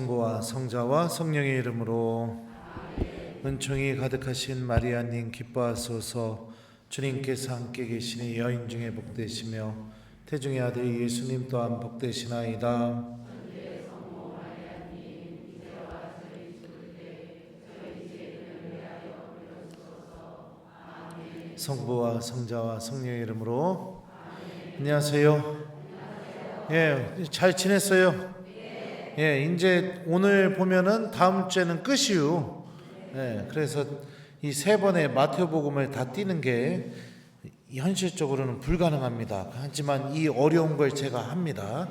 성부와 성자와 성령의 이름으로. 은총이 가득하신 마리아님 기뻐하소서. 주님께서 함께 계시니 여인 중에 복되시며 태중의 아들 예수님 또한 복되시나이다. 성부와 성자와 성령의 이름으로. 안녕하세요. 잘 지냈어요? 이제 오늘 보면은 다음 주에는 끝이요. 그래서 이 세 번의 마태복음을 다 띄는 게 현실적으로는 불가능합니다. 하지만 이 어려운 걸 제가 합니다.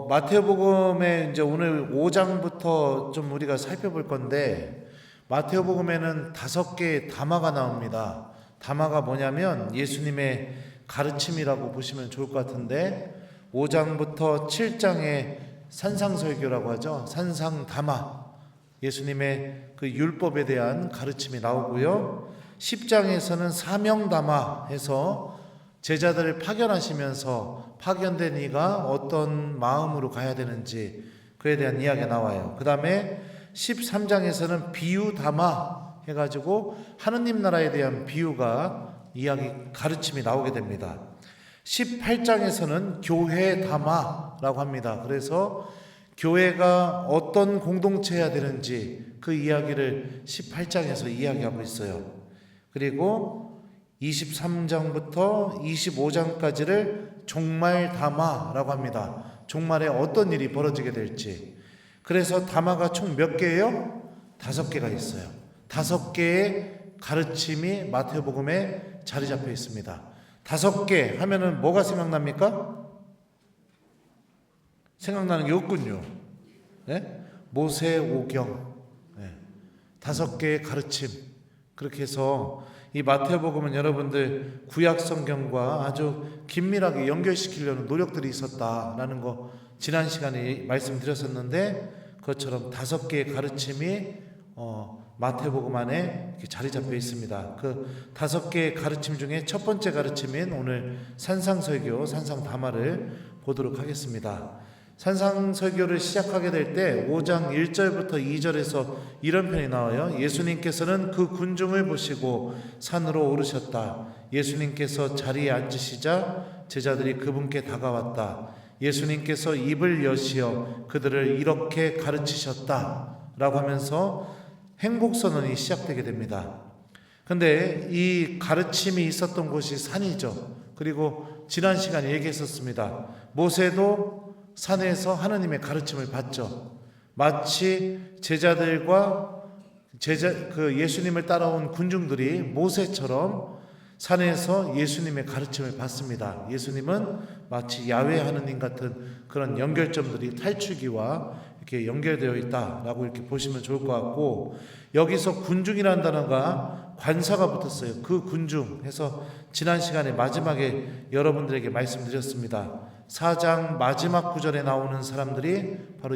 마태복음에 이제 오늘 5장부터 좀 우리가 살펴볼 건데, 마태복음에는 5개의 담화가 나옵니다. 담화가 뭐냐면 예수님의 가르침이라고 보시면 좋을 것 같은데, 5장부터 7장에 산상설교라고 하죠. 산상담화, 예수님의 그 율법에 대한 가르침이 나오고요. 10장에서는 사명담화 해서 제자들을 파견하시면서 파견된 이가 어떤 마음으로 가야 되는지 그에 대한 이야기가 나와요. 그 다음에 13장에서는 비유담화 해가지고 하느님 나라에 대한 비유가 이야기 가르침이 나오게 됩니다. 18장에서는 교회담화라고 합니다. 그래서 교회가 어떤 공동체 해야 되는지 그 이야기를 18장에서 이야기하고 있어요. 그리고 23장부터 25장까지를 종말담화라고 합니다. 종말에 어떤 일이 벌어지게 될지. 그래서 담화가 총 몇 개예요? 5개가 있어요. 5개의 가르침이 마태복음에 자리 잡혀 있습니다. 5개 하면은 뭐가 생각납니까? 생각나는 게 없군요. 모세오경, 5개의 가르침. 그렇게 해서 이 마태복음은 여러분들 구약 성경과 아주 긴밀하게 연결시키려는 노력들이 있었다라는 거 지난 시간에 말씀드렸었는데, 그것처럼 5개의 가르침이 마태복음 안에 이렇게 자리 잡혀 있습니다. 그 5개의 가르침 중에 첫 번째 가르침인 오늘 산상설교, 산상담화를 보도록 하겠습니다. 산상설교를 시작하게 될 때 5장 1절부터 2절에서 이런 편이 나와요. 예수님께서는 그 군중을 보시고 산으로 오르셨다. 예수님께서 자리에 앉으시자 제자들이 그분께 다가왔다. 예수님께서 입을 여시어 그들을 이렇게 가르치셨다 라고 하면서 행복선언이 시작되게 됩니다. 근데 이 가르침이 있었던 곳이 산이죠. 그리고 지난 시간에 얘기했었습니다. 모세도 산에서 하느님의 가르침을 받죠. 마치 제자들과 예수님을 따라온 군중들이 모세처럼 산에서 예수님의 가르침을 받습니다. 예수님은 마치 야훼 하느님 같은 그런 연결점들이 탈출기와 이렇게 연결되어 있다라고 이렇게 보시면 좋을 것 같고, 여기서 군중이라는 단어가 관사가 붙었어요. 그 군중 해서 지난 시간에 마지막에 여러분들에게 말씀드렸습니다. 4장 마지막 구절에 나오는 사람들이 바로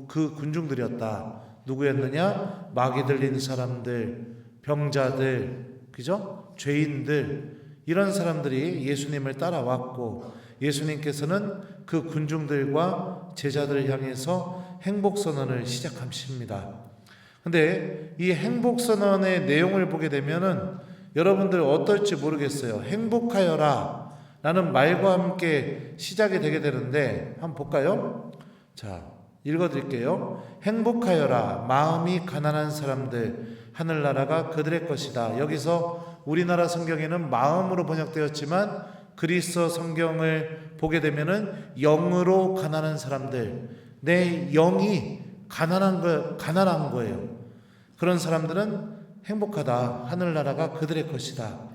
그 군중들이었다. 누구였느냐? 마귀 들린 사람들, 병자들, 그죠? 죄인들, 이런 사람들이 예수님을 따라왔고, 예수님께서는 그 군중들과 제자들을 향해서 행복선언을 시작하십니다. 근데 이 행복선언의 내용을 보게 되면은 여러분들 어떨지 모르겠어요. 행복하여라 라는 말과 함께 시작이 되게 되는데, 한번 볼까요? 자, 읽어드릴게요. 행복하여라, 마음이 가난한 사람들, 하늘나라가 그들의 것이다. 여기서 우리나라 성경에는 마음으로 번역되었지만 그리스 성경을 보게 되면은 영으로 가난한 사람들, 내 영이 가난한 거예요. 그런 사람들은 행복하다. 하늘나라가 그들의 것이다.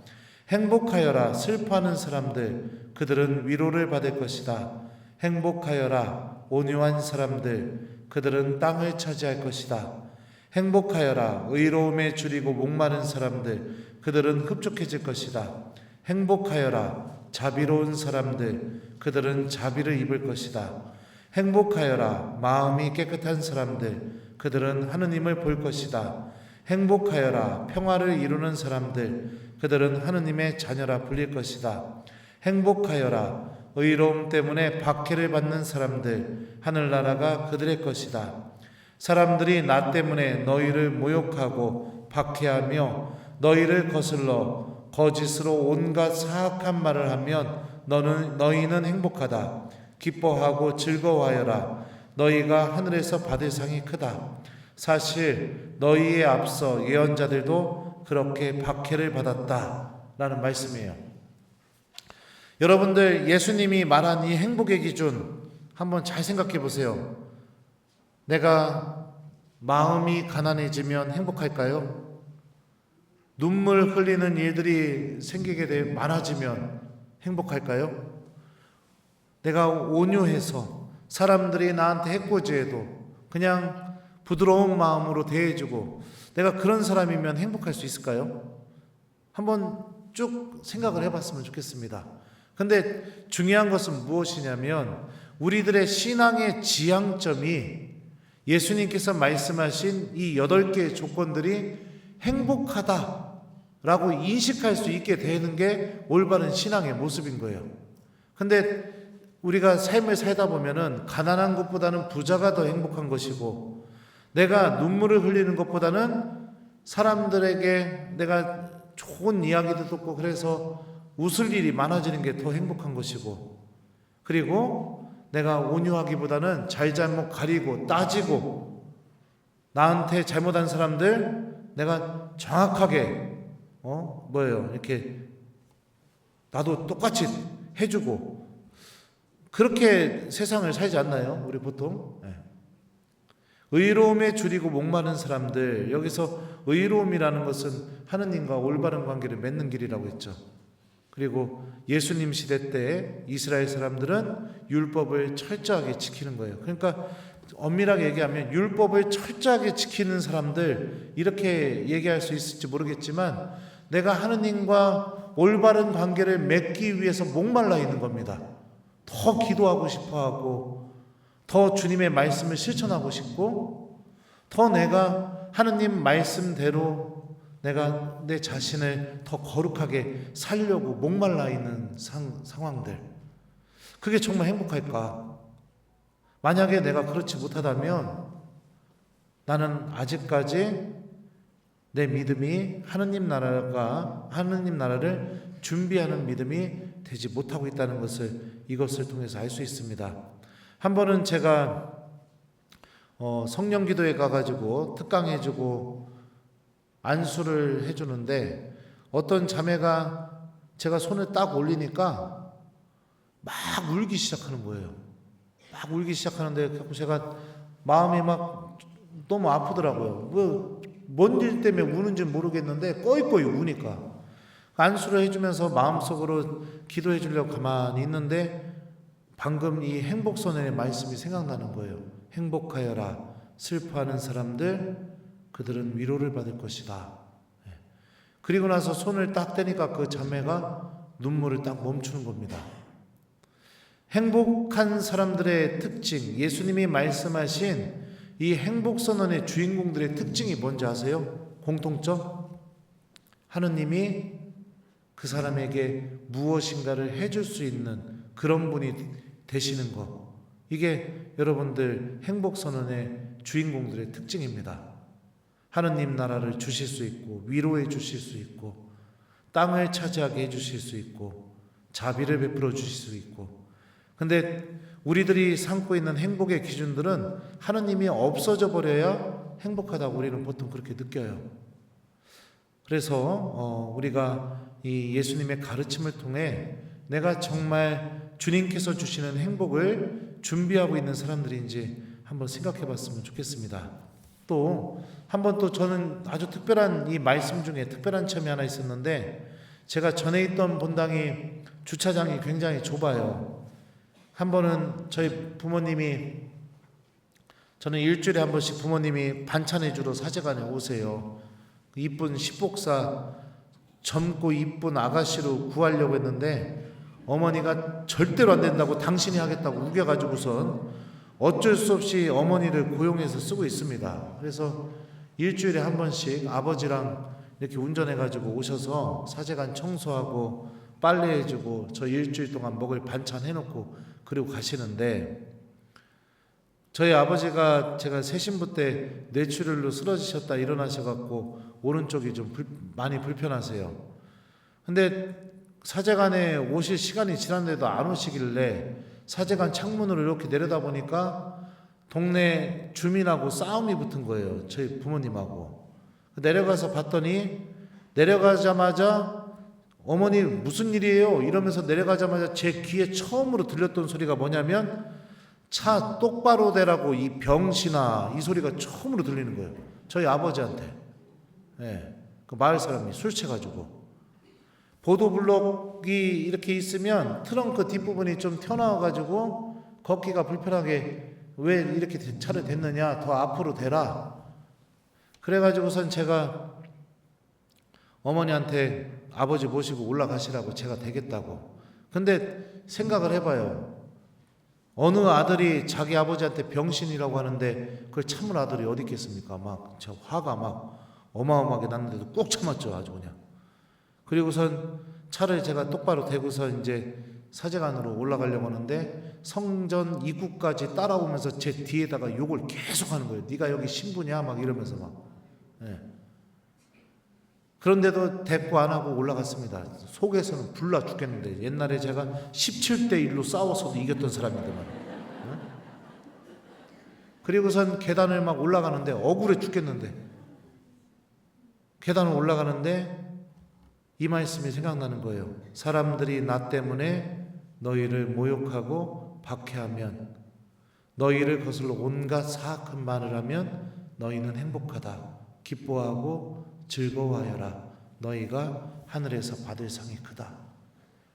행복하여라, 슬퍼하는 사람들, 그들은 위로를 받을 것이다. 행복하여라, 온유한 사람들, 그들은 땅을 차지할 것이다. 행복하여라, 의로움에 줄이고 목마른 사람들, 그들은 흡족해질 것이다. 행복하여라, 자비로운 사람들, 그들은 자비를 입을 것이다. 행복하여라, 마음이 깨끗한 사람들, 그들은 하느님을 볼 것이다. 행복하여라, 평화를 이루는 사람들, 그들은 하느님의 자녀라 불릴 것이다. 행복하여라, 의로움 때문에 박해를 받는 사람들, 하늘나라가 그들의 것이다. 사람들이 나 때문에 너희를 모욕하고 박해하며 너희를 거슬러 거짓으로 온갖 사악한 말을 하면 너희는 행복하다. 기뻐하고 즐거워하여라. 너희가 하늘에서 받을 상이 크다. 사실 너희에 앞서 예언자들도 그렇게 박해를 받았다라는 말씀이에요. 여러분들, 예수님이 말한 이 행복의 기준 한번 잘 생각해 보세요. 내가 마음이 가난해지면 행복할까요? 눈물 흘리는 일들이 많아지면 행복할까요? 내가 온유해서 사람들이 나한테 해코지해도 그냥 부드러운 마음으로 대해주고 내가 그런 사람이면 행복할 수 있을까요? 한번 쭉 생각을 해봤으면 좋겠습니다. 근데 중요한 것은 무엇이냐면 우리들의 신앙의 지향점이 예수님께서 말씀하신 이 8개의 조건들이 행복하다라고 인식할 수 있게 되는 게 올바른 신앙의 모습인 거예요. 근데 우리가 삶을 살다 보면은 가난한 것보다는 부자가 더 행복한 것이고, 내가 눈물을 흘리는 것보다는 사람들에게 내가 좋은 이야기도 듣고 그래서 웃을 일이 많아지는 게 더 행복한 것이고, 그리고 내가 온유하기보다는 잘잘못 가리고 따지고 나한테 잘못한 사람들 내가 정확하게 이렇게 나도 똑같이 해주고, 그렇게 세상을 살지 않나요? 우리 보통 의로움에 줄이고 목마른 사람들, 여기서 의로움이라는 것은 하느님과 올바른 관계를 맺는 길이라고 했죠. 그리고 예수님 시대 때 이스라엘 사람들은 율법을 철저하게 지키는 거예요. 그러니까 엄밀하게 얘기하면 율법을 철저하게 지키는 사람들, 이렇게 얘기할 수 있을지 모르겠지만 내가 하느님과 올바른 관계를 맺기 위해서 목말라 있는 겁니다. 더 기도하고 싶어하고 더 주님의 말씀을 실천하고 싶고 더 내가 하느님 말씀대로 내가 내 자신을 더 거룩하게 살려고 목말라 있는 상황들, 그게 정말 행복할까? 만약에 내가 그렇지 못하다면 나는 아직까지 내 믿음이 하느님 나라를 준비하는 믿음이 되지 못하고 있다는 것을 이것을 통해서 알 수 있습니다. 한 번은 제가 성령기도에 가가지고 특강해주고 안수를 해주는데 어떤 자매가 제가 손을 딱 올리니까 막 울기 시작하는 거예요. 막 울기 시작하는데 제가 마음이 막 너무 아프더라고요. 뭔 일 때문에 우는지 모르겠는데 꺼이꺼이 우니까 안수를 해주면서 마음속으로 기도해 주려고 가만히 있는데 방금 이 행복선언의 말씀이 생각나는 거예요. 행복하여라. 슬퍼하는 사람들, 그들은 위로를 받을 것이다. 그리고 나서 손을 딱 떼니까 그 자매가 눈물을 딱 멈추는 겁니다. 행복한 사람들의 특징, 예수님이 말씀하신 이 행복선언의 주인공들의 특징이 뭔지 아세요? 공통점? 하느님이 그 사람에게 무엇인가를 해줄 수 있는 그런 분이 되시는 것, 이게 여러분들 행복선언의 주인공들의 특징입니다. 하느님 나라를 주실 수 있고 위로해 주실 수 있고 땅을 차지하게 해 주실 수 있고 자비를 베풀어 주실 수 있고, 근데 우리들이 삼고 있는 행복의 기준들은 하느님이 없어져 버려야 행복하다고 우리는 보통 그렇게 느껴요. 그래서 우리가 이 예수님의 가르침을 통해 내가 정말 주님께서 주시는 행복을 준비하고 있는 사람들인지 한번 생각해 봤으면 좋겠습니다. 또 한 번 또 저는 아주 특별한 이 말씀 중에 특별한 체험이 하나 있었는데, 제가 전에 있던 본당이 주차장이 굉장히 좁아요. 한 번은 저희 부모님이, 저는 일주일에 한 번씩 부모님이 반찬해 주러 사제관에 오세요. 이쁜 십복사 젊고 이쁜 아가씨로 구하려고 했는데 어머니가 절대로 안 된다고 당신이 하겠다고 우겨가지고선 어쩔 수 없이 어머니를 고용해서 쓰고 있습니다. 그래서 일주일에 한 번씩 아버지랑 이렇게 운전해가지고 오셔서 사제관 청소하고 빨래해주고 저 일주일 동안 먹을 반찬 해놓고 그리고 가시는데, 저희 아버지가 제가 새신부 때 뇌출혈로 쓰러지셨다 일어나셔갖고 오른쪽이 좀 많이 불편하세요. 근데 사제관에 오실 시간이 지났는데도 안 오시길래 사제관 창문으로 이렇게 내려다보니까 동네 주민하고 싸움이 붙은 거예요. 저희 부모님하고. 내려가서 봤더니, 내려가자마자 어머니 무슨 일이에요? 이러면서 내려가자마자 제 귀에 처음으로 들렸던 소리가 뭐냐면, 차 똑바로 대라고 이 병신아, 이 소리가 처음으로 들리는 거예요. 저희 아버지한테. 예, 그 마을 사람이 술 취해가지고. 보도블록이 이렇게 있으면 트렁크 뒷부분이 좀 튀어나와가지고 걷기가 불편하게, 왜 이렇게 차를 댔느냐, 더 앞으로 대라. 그래가지고선 제가 어머니한테 아버지 모시고 올라가시라고 제가 되겠다고. 근데 생각을 해봐요. 어느 아들이 자기 아버지한테 병신이라고 하는데 그걸 참을 아들이 어디 있겠습니까? 막 저 화가 막 어마어마하게 났는데도 꾹 참았죠, 아주 그냥. 그리고선 차를 제가 똑바로 대고서 이제 사제관으로 올라가려고 하는데 성전 입구까지 따라오면서 제 뒤에다가 욕을 계속 하는 거예요. 네가 여기 신부냐? 막 이러면서 막. 예. 그런데도 대꾸 안 하고 올라갔습니다. 속에서는 불나 죽겠는데, 옛날에 제가 17대 1로 싸워서도 이겼던 사람인데만. 그리고선 계단을 막 올라가는데 억울해 죽겠는데, 계단을 올라가는데 이 말씀이 생각나는 거예요. 사람들이 나 때문에 너희를 모욕하고 박해하면, 너희를 거슬러 온갖 사악한 말을 하면 너희는 행복하다. 기뻐하고 즐거워하여라. 너희가 하늘에서 받을 상이 크다.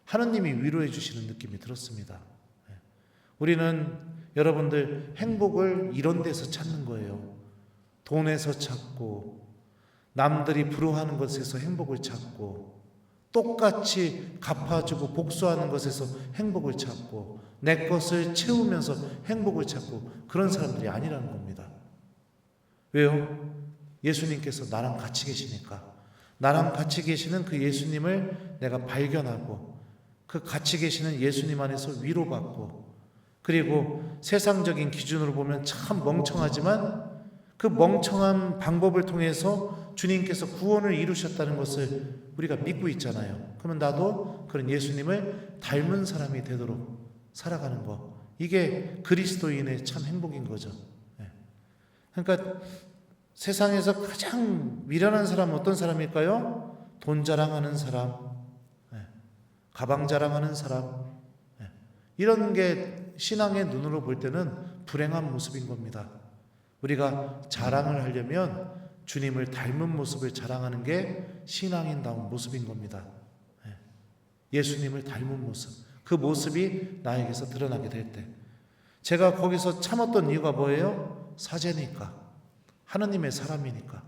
하느님이 위로해 주시는 느낌이 들었습니다. 우리는 여러분들 행복을 이런 데서 찾는 거예요. 돈에서 찾고, 남들이 부러워하는 것에서 행복을 찾고, 똑같이 갚아주고 복수하는 것에서 행복을 찾고, 내 것을 채우면서 행복을 찾고, 그런 사람들이 아니라는 겁니다. 왜요? 예수님께서 나랑 같이 계시니까. 나랑 같이 계시는 그 예수님을 내가 발견하고, 그 같이 계시는 예수님 안에서 위로받고, 그리고 세상적인 기준으로 보면 참 멍청하지만 그 멍청한 방법을 통해서 주님께서 구원을 이루셨다는 것을 우리가 믿고 있잖아요. 그러면 나도 그런 예수님을 닮은 사람이 되도록 살아가는 거, 이게 그리스도인의 참 행복인 거죠. 그러니까 세상에서 가장 미련한 사람은 어떤 사람일까요? 돈 자랑하는 사람, 가방 자랑하는 사람. 이런 게 신앙의 눈으로 볼 때는 불행한 모습인 겁니다. 우리가 자랑을 하려면 주님을 닮은 모습을 자랑하는 게 신앙인다운 모습인 겁니다. 예수님을 닮은 모습, 그 모습이 나에게서 드러나게 될 때, 제가 거기서 참았던 이유가 뭐예요? 사제니까, 하느님의 사람이니까,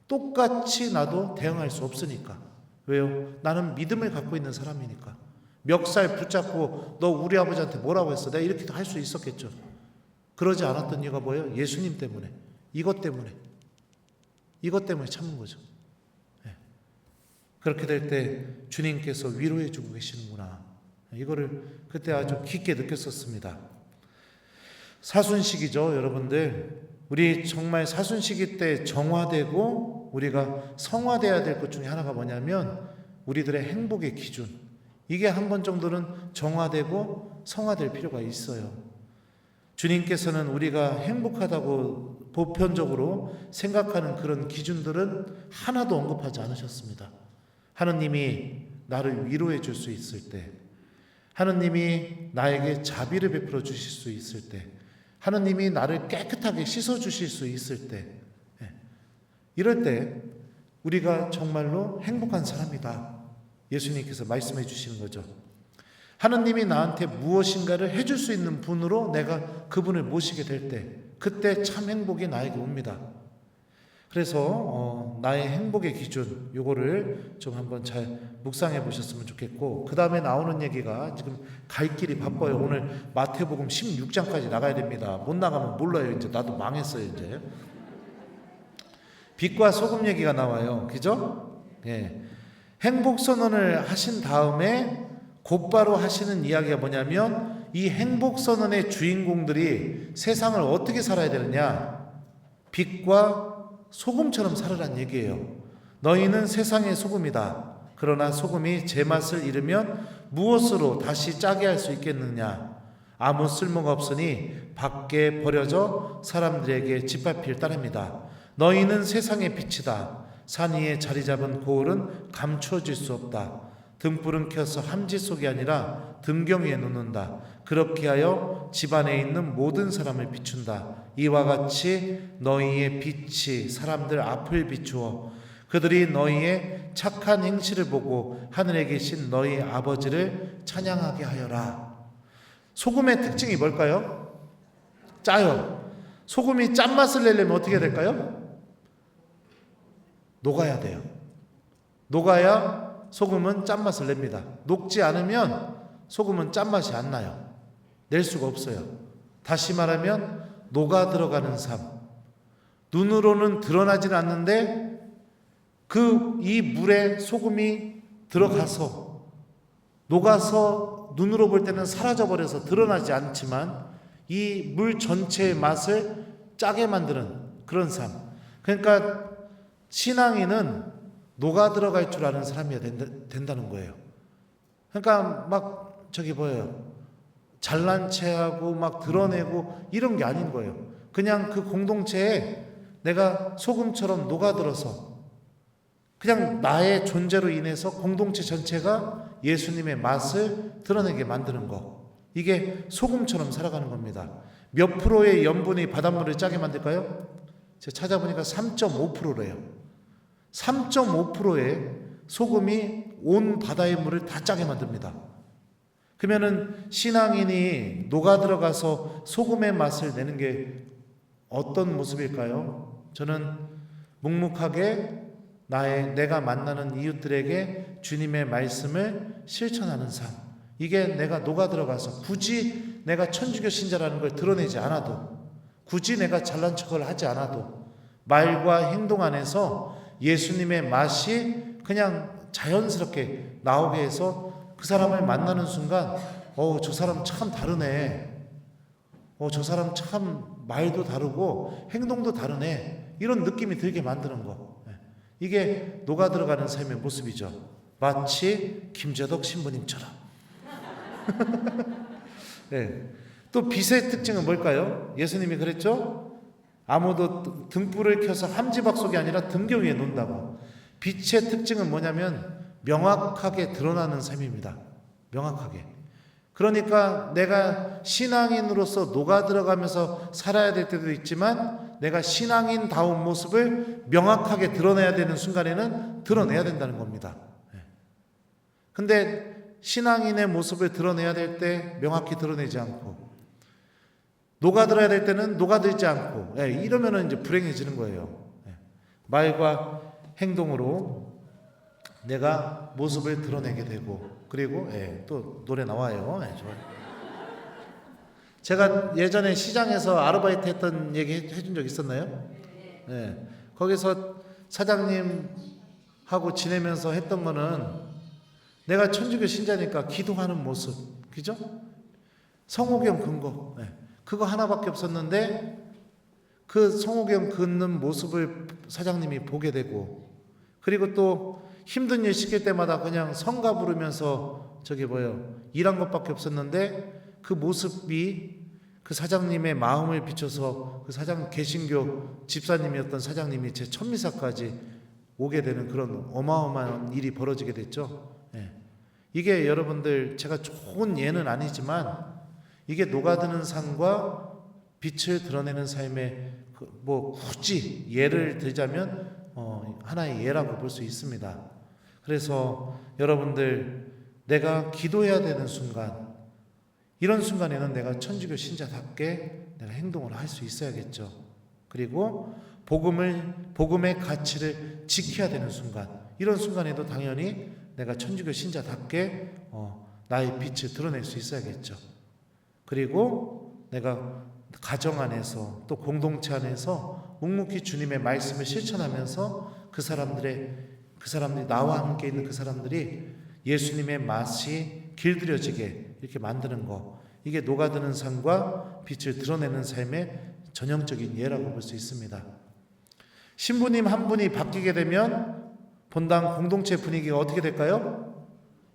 똑같이 나도 대응할 수 없으니까. 왜요? 나는 믿음을 갖고 있는 사람이니까. 멱살 붙잡고 너 우리 아버지한테 뭐라고 했어? 내가 이렇게도 할 수 있었겠죠. 그러지 않았던 이유가 뭐예요? 예수님 때문에, 이것 때문에 참은 거죠. 그렇게 될 때 주님께서 위로해 주고 계시는구나, 이거를 그때 아주 깊게 느꼈었습니다. 사순식이죠, 여러분들. 우리 정말 사순식이 때 정화되고 우리가 성화돼야 될 것 중에 하나가 뭐냐면 우리들의 행복의 기준, 이게 한 번 정도는 정화되고 성화될 필요가 있어요. 주님께서는 우리가 행복하다고 보편적으로 생각하는 그런 기준들은 하나도 언급하지 않으셨습니다. 하느님이 나를 위로해 줄 수 있을 때, 하느님이 나에게 자비를 베풀어 주실 수 있을 때, 하느님이 나를 깨끗하게 씻어 주실 수 있을 때, 이럴 때 우리가 정말로 행복한 사람이다, 예수님께서 말씀해 주시는 거죠. 하느님이 나한테 무엇인가를 해줄 수 있는 분으로 내가 그분을 모시게 될 때, 그때 참 행복이 나에게 옵니다. 그래서 나의 행복의 기준, 요거를 좀 한번 잘 묵상해 보셨으면 좋겠고, 그 다음에 나오는 얘기가, 지금 갈 길이 바빠요. 오늘 마태복음 16장까지 나가야 됩니다. 못 나가면 몰라요. 이제 나도 망했어요. 이제 빛과 소금 얘기가 나와요. 그죠? 예. 행복선언을 하신 다음에 곧바로 하시는 이야기가 뭐냐면 이 행복선언의 주인공들이 세상을 어떻게 살아야 되느냐, 빛과 소금처럼 살으란 얘기예요. 너희는 세상의 소금이다. 그러나 소금이 제맛을 잃으면 무엇으로 다시 짜게 할 수 있겠느냐. 아무 쓸모가 없으니 밖에 버려져 사람들에게 짓밟힐 따름이다. 너희는 세상의 빛이다. 산 위에 자리 잡은 고을은 감추어질 수 없다. 등불은 켜서 함지 속이 아니라 등경 위에 놓는다. 그렇게 하여 집안에 있는 모든 사람을 비춘다. 이와 같이 너희의 빛이 사람들 앞을 비추어 그들이 너희의 착한 행실을 보고 하늘에 계신 너희 아버지를 찬양하게 하여라. 소금의 특징이 뭘까요? 짜요. 소금이 짠맛을 내려면 어떻게 될까요? 녹아야 돼요. 녹아야 소금은 짠맛을 냅니다. 녹지 않으면 소금은 짠맛이 안 나요. 낼 수가 없어요. 다시 말하면 녹아 들어가는 삶. 눈으로는 드러나진 않는데 이 물에 소금이 들어가서 녹아서 눈으로 볼 때는 사라져버려서 드러나지 않지만 이 물 전체의 맛을 짜게 만드는 그런 삶. 그러니까 신앙인은 녹아 들어갈 줄 아는 사람이어야 된다는 거예요. 그러니까 막 뭐예요, 잘난 체하고 막 드러내고 이런 게 아닌 거예요. 그냥 그 공동체에 내가 소금처럼 녹아들어서 그냥 나의 존재로 인해서 공동체 전체가 예수님의 맛을 드러내게 만드는 거. 이게 소금처럼 살아가는 겁니다. 몇 프로의 염분이 바닷물을 짜게 만들까요? 제가 찾아보니까 3.5%래요. 3.5%의 소금이 온 바다의 물을 다 짜게 만듭니다. 그러면은 신앙인이 녹아 들어가서 소금의 맛을 내는 게 어떤 모습일까요? 저는 묵묵하게 내가 만나는 이웃들에게 주님의 말씀을 실천하는 삶. 이게 내가 녹아 들어가서 굳이 내가 천주교 신자라는 걸 드러내지 않아도, 굳이 내가 잘난 척을 하지 않아도 말과 행동 안에서 예수님의 맛이 그냥 자연스럽게 나오게 해서 그 사람을 만나는 순간 저 사람 참 다르네. 저 사람 참 말도 다르고 행동도 다르네. 이런 느낌이 들게 만드는 거. 이게 녹아 들어가는 삶의 모습이죠. 마치 김재덕 신부님처럼. 네. 또 빛의 특징은 뭘까요? 예수님이 그랬죠? 아무도 등불을 켜서 함지박 속이 아니라 등경 위에 놓는다고. 빛의 특징은 뭐냐면 명확하게 드러나는 삶입니다. 명확하게. 그러니까 내가 신앙인으로서 녹아 들어가면서 살아야 될 때도 있지만 내가 신앙인다운 모습을 명확하게 드러내야 되는 순간에는 드러내야 된다는 겁니다. 근데 신앙인의 모습을 드러내야 될 때 명확히 드러내지 않고 녹아들어야 될 때는 녹아들지 않고 이러면은 이제 불행해지는 거예요. 말과 행동으로 내가 모습을 드러내게 되고 그리고 또 노래 나와요. 제가 예전에 시장에서 아르바이트 했던 얘기 해준 적 있었나요? 거기서 사장님하고 지내면서 했던 거는 내가 천주교 신자니까 기도하는 모습, 그죠? 성호경 근거, 그거 하나밖에 없었는데 그 성호경 긋는 모습을 사장님이 보게 되고 그리고 또 힘든 일 시킬 때마다 그냥 성가 부르면서 일한 것밖에 없었는데 그 모습이 그 사장님의 마음을 비춰서 그 개신교 집사님이었던 사장님이 제 천미사까지 오게 되는 그런 어마어마한 일이 벌어지게 됐죠. 이게 여러분들 제가 좋은 예는 아니지만 이게 녹아드는 삶과 빛을 드러내는 삶의 굳이 예를 들자면 하나의 예라고 볼 수 있습니다. 그래서 여러분들 내가 기도해야 되는 순간 이런 순간에는 내가 천주교 신자답게 내가 행동을 할 수 있어야겠죠. 그리고 복음의 가치를 지켜야 되는 순간 이런 순간에도 당연히 내가 천주교 신자답게 나의 빛을 드러낼 수 있어야겠죠. 그리고 내가 가정 안에서 또 공동체 안에서 묵묵히 주님의 말씀을 실천하면서 그 사람들의 그 사람들이, 나와 함께 있는 그 사람들이 예수님의 맛이 길들여지게 이렇게 만드는 거, 이게 녹아드는 삶과 빛을 드러내는 삶의 전형적인 예라고 볼 수 있습니다. 신부님 한 분이 바뀌게 되면 본당 공동체 분위기가 어떻게 될까요?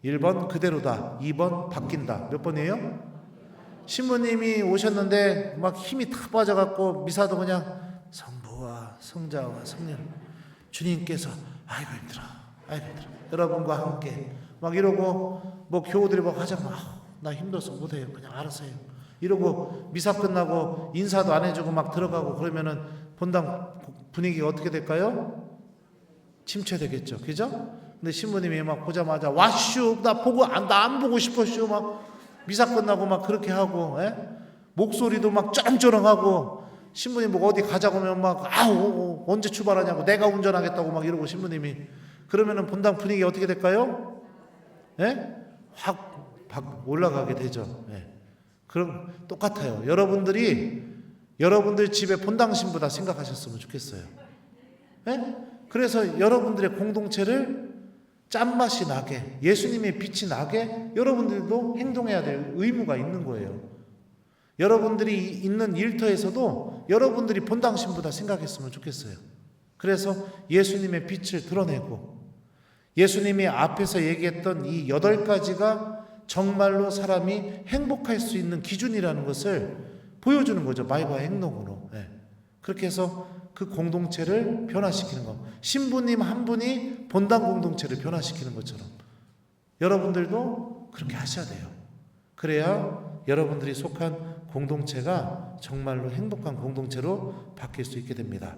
1번 그대로다, 2번 바뀐다. 몇 번이에요? 신부님이 오셨는데 막 힘이 다 빠져갖고 미사도 그냥 성부와 성자와 성령 주님께서 아이고 힘들어, 아이고 힘들어, 여러분과 함께 막 이러고, 뭐 교우들이 막 하자고 나 힘들어서 못해요, 그냥 알아서 해요 이러고 미사 끝나고 인사도 안 해주고 막 들어가고 그러면은 본당 분위기가 어떻게 될까요? 침체되겠죠, 그죠? 근데 신부님이 막 보자마자 와슈, 나 안 보고 싶었슈, 막 미사 끝나고 막 그렇게 하고, 목소리도 막 쩌렁쩌렁하고, 신부님 뭐 어디 가자고 하면 막 언제 출발하냐고, 내가 운전하겠다고 막 이러고 신부님이, 그러면은 본당 분위기 어떻게 될까요? 확 올라가게 되죠. 그럼 똑같아요. 여러분들 집에 본당 신부다 생각하셨으면 좋겠어요. 그래서 여러분들의 공동체를 짠맛이 나게, 예수님의 빛이 나게 여러분들도 행동해야 될 의무가 있는 거예요. 여러분들이 있는 일터에서도 여러분들이 본당 신부다 생각했으면 좋겠어요. 그래서 예수님의 빛을 드러내고, 예수님이 앞에서 얘기했던 이 8가지가 정말로 사람이 행복할 수 있는 기준이라는 것을 보여주는 거죠. 말과 행동으로. 그렇게 해서 그 공동체를 변화시키는 거. 신부님 한 분이 본당 공동체를 변화시키는 것처럼 여러분들도 그렇게 하셔야 돼요. 그래야 여러분들이 속한 공동체가 정말로 행복한 공동체로 바뀔 수 있게 됩니다.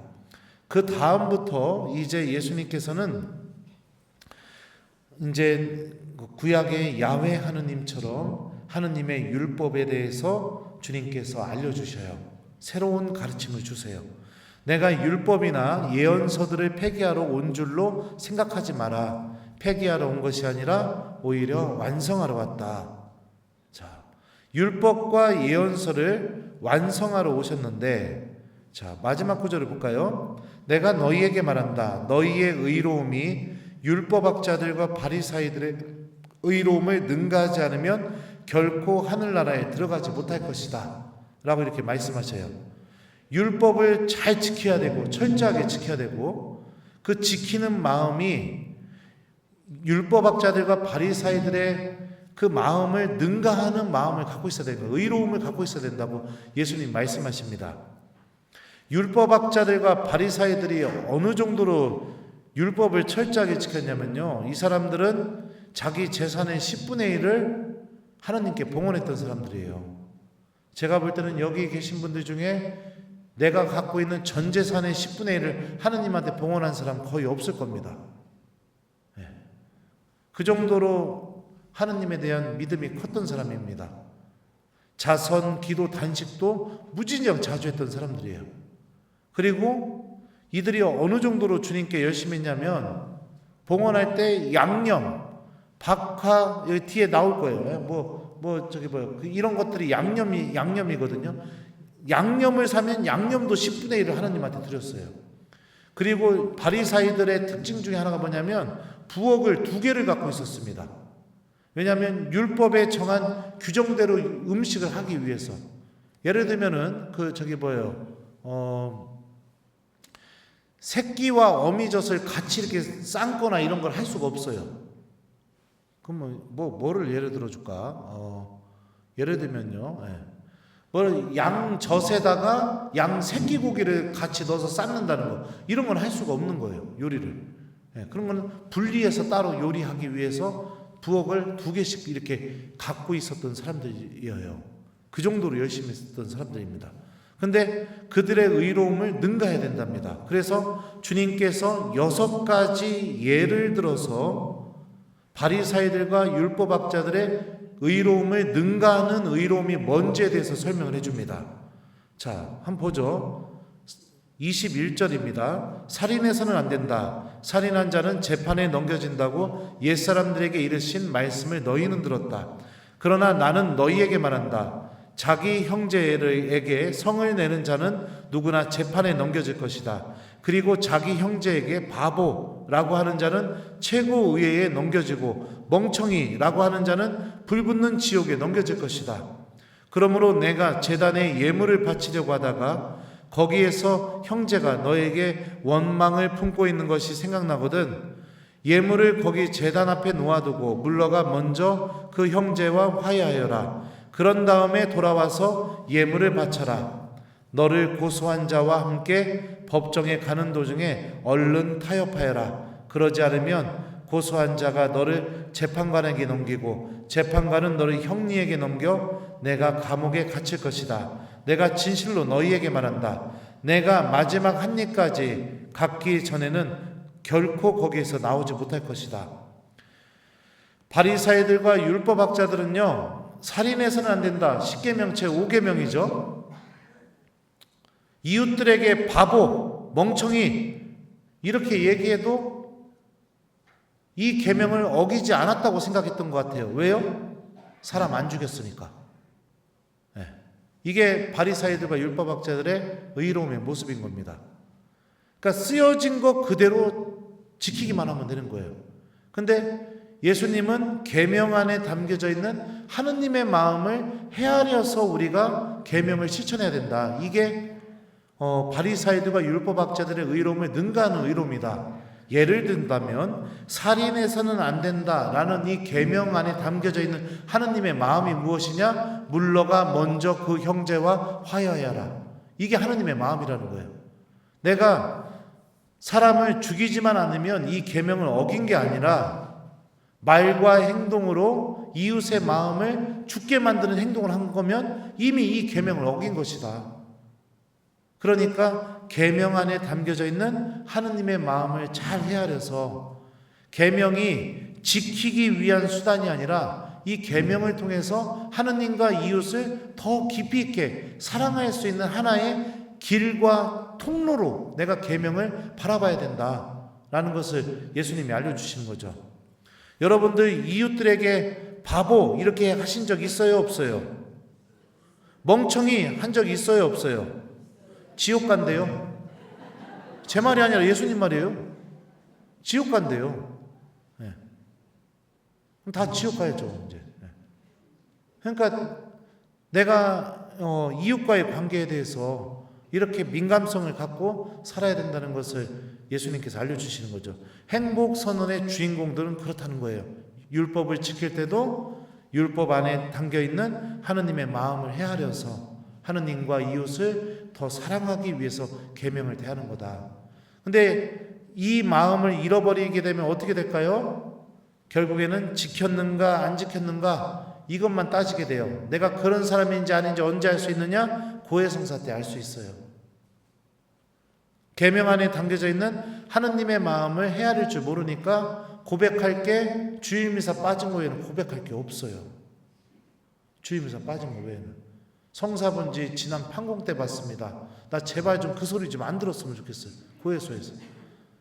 그 다음부터 이제 예수님께서는 이제 구약의 야훼 하느님처럼 하느님의 율법에 대해서 주님께서 알려주셔요. 새로운 가르침을 주세요. 내가 율법이나 예언서들을 폐기하러 온 줄로 생각하지 마라. 폐기하러 온 것이 아니라 오히려 완성하러 왔다. 자, 율법과 예언서를 완성하러 오셨는데, 자, 마지막 구절을 볼까요? 내가 너희에게 말한다. 너희의 의로움이 율법학자들과 바리사이들의 의로움을 능가하지 않으면 결코 하늘나라에 들어가지 못할 것이다 라고 이렇게 말씀하셔요. 율법을 잘 지켜야 되고 철저하게 지켜야 되고, 그 지키는 마음이 율법학자들과 바리사이들의 그 마음을 능가하는 마음을 갖고 있어야 되는 거예요. 의로움을 갖고 있어야 된다고 예수님 말씀하십니다. 율법학자들과 바리사이들이 어느 정도로 율법을 철저하게 지켰냐면요, 이 사람들은 자기 재산의 10분의 1을 하나님께 봉헌했던 사람들이에요. 제가 볼 때는 여기 계신 분들 중에 내가 갖고 있는 전 재산의 10분의 1을 하나님한테 봉헌한 사람 거의 없을 겁니다. 그 정도로 하나님에 대한 믿음이 컸던 사람입니다. 자선, 기도, 단식도 무진장 자주 했던 사람들이에요. 그리고 이들이 어느 정도로 주님께 열심히 했냐면, 봉헌할 때 양념, 박하, 여기 뒤에 나올 거예요. 이런 것들이 양념이거든요. 양념을 사면 양념도 10분의 1을 하나님한테 드렸어요. 그리고 바리사이들의 특징 중에 하나가 뭐냐면 부엌을 2개를 갖고 있었습니다. 왜냐하면 율법에 정한 규정대로 음식을 하기 위해서. 예를 들면은 새끼와 어미젖을 같이 이렇게 삶거나 이런 걸 할 수가 없어요. 그럼 뭐를 예를 들어줄까? 예를 들면요, 양젖에다가 양 새끼 고기를 같이 넣어서 삶는다는 거, 이런 건 할 수가 없는 거예요, 요리를. 그런 건 분리해서 따로 요리하기 위해서 부엌을 2개씩 이렇게 갖고 있었던 사람들이에요. 그 정도로 열심히 했던 사람들입니다. 근데 그들의 의로움을 능가해야 된답니다. 그래서 주님께서 6가지 예를 들어서 바리사이들과 율법학자들의 의로움을 능가하는 의로움이 뭔지에 대해서 설명을 해줍니다. 자, 한번 보죠. 21절입니다. 살인해서는 안 된다. 살인한 자는 재판에 넘겨진다고 옛사람들에게 이르신 말씀을 너희는 들었다. 그러나 나는 너희에게 말한다. 자기 형제에게 성을 내는 자는 누구나 재판에 넘겨질 것이다. 그리고 자기 형제에게 바보라고 하는 자는 최고 의회에 넘겨지고 멍청이라고 하는 자는 불붙는 지옥에 넘겨질 것이다. 그러므로 내가 제단에 예물을 바치려고 하다가 거기에서 형제가 너에게 원망을 품고 있는 것이 생각나거든 예물을 거기 제단 앞에 놓아두고 물러가 먼저 그 형제와 화해하여라. 그런 다음에 돌아와서 예물을 바쳐라. 너를 고소한 자와 함께 법정에 가는 도중에 얼른 타협하여라. 그러지 않으면 고소한 자가 너를 재판관에게 넘기고 재판관은 너를 형리에게 넘겨 내가 감옥에 갇힐 것이다. 내가 진실로 너희에게 말한다. 내가 마지막 한 입까지 갖기 전에는 결코 거기에서 나오지 못할 것이다. 바리사이들과 율법학자들은요, 살인해서는 안 된다. 10계명 제5계명이죠. 이웃들에게 바보, 멍청이 이렇게 얘기해도 이 계명을 어기지 않았다고 생각했던 것 같아요. 왜요? 사람 안 죽였으니까. 네. 이게 바리사이들과 율법학자들의 의로움의 모습인 겁니다. 그러니까 쓰여진 것 그대로 지키기만 하면 되는 거예요. 근데 예수님은 계명 안에 담겨져 있는 하느님의 마음을 헤아려서 우리가 계명을 실천해야 된다. 이게 바리사이들과 율법학자들의 의로움을 능가하는 의로움이다. 예를 든다면 살인해서는 안 된다라는 이 계명 안에 담겨져 있는 하느님의 마음이 무엇이냐? 물러가 먼저 그 형제와 화해하여라. 이게 하느님의 마음이라는 거예요. 내가 사람을 죽이지만 않으면 이 계명을 어긴 게 아니라 말과 행동으로 이웃의 마음을 죽게 만드는 행동을 한 거면 이미 이 계명을 어긴 것이다. 그러니까 계명 안에 담겨져 있는 하느님의 마음을 잘 헤아려서 계명이 지키기 위한 수단이 아니라 이 계명을 통해서 하느님과 이웃을 더 깊이 있게 사랑할 수 있는 하나의 길과 통로로 내가 계명을 바라봐야 된다라는 것을 예수님이 알려주시는 거죠. 여러분들 이웃들에게 바보 이렇게 하신 적 있어요? 없어요? 멍청이 한 적 있어요? 없어요? 지옥 간대요. 제 말이 아니라 예수님 말이에요. 지옥 간대요. 네. 그럼 다 지옥 가야죠 이제. 네. 그러니까 내가 이웃과의 관계에 대해서 이렇게 민감성을 갖고 살아야 된다는 것을 예수님께서 알려주시는 거죠. 행복 선언의 주인공들은 그렇다는 거예요. 율법을 지킬 때도 율법 안에 담겨있는 하느님의 마음을 헤아려서 하느님과 이웃을 더 사랑하기 위해서 계명을 대하는 거다. 근데 이 마음을 잃어버리게 되면 어떻게 될까요? 결국에는 지켰는가 안 지켰는가 이것만 따지게 돼요. 내가 그런 사람인지 아닌지 언제 알 수 있느냐? 고해성사 때 알 수 있어요. 계명 안에 담겨져 있는 하느님의 마음을 헤아릴 줄 모르니까 고백할 게 주일미사 빠진 거 외에는 고백할 게 없어요. 주일미사 빠진 거 외에는. 성사본지 지난 판공 때 봤습니다. 나 제발 좀 그 소리 좀 안 들었으면 좋겠어요. 고해소에서.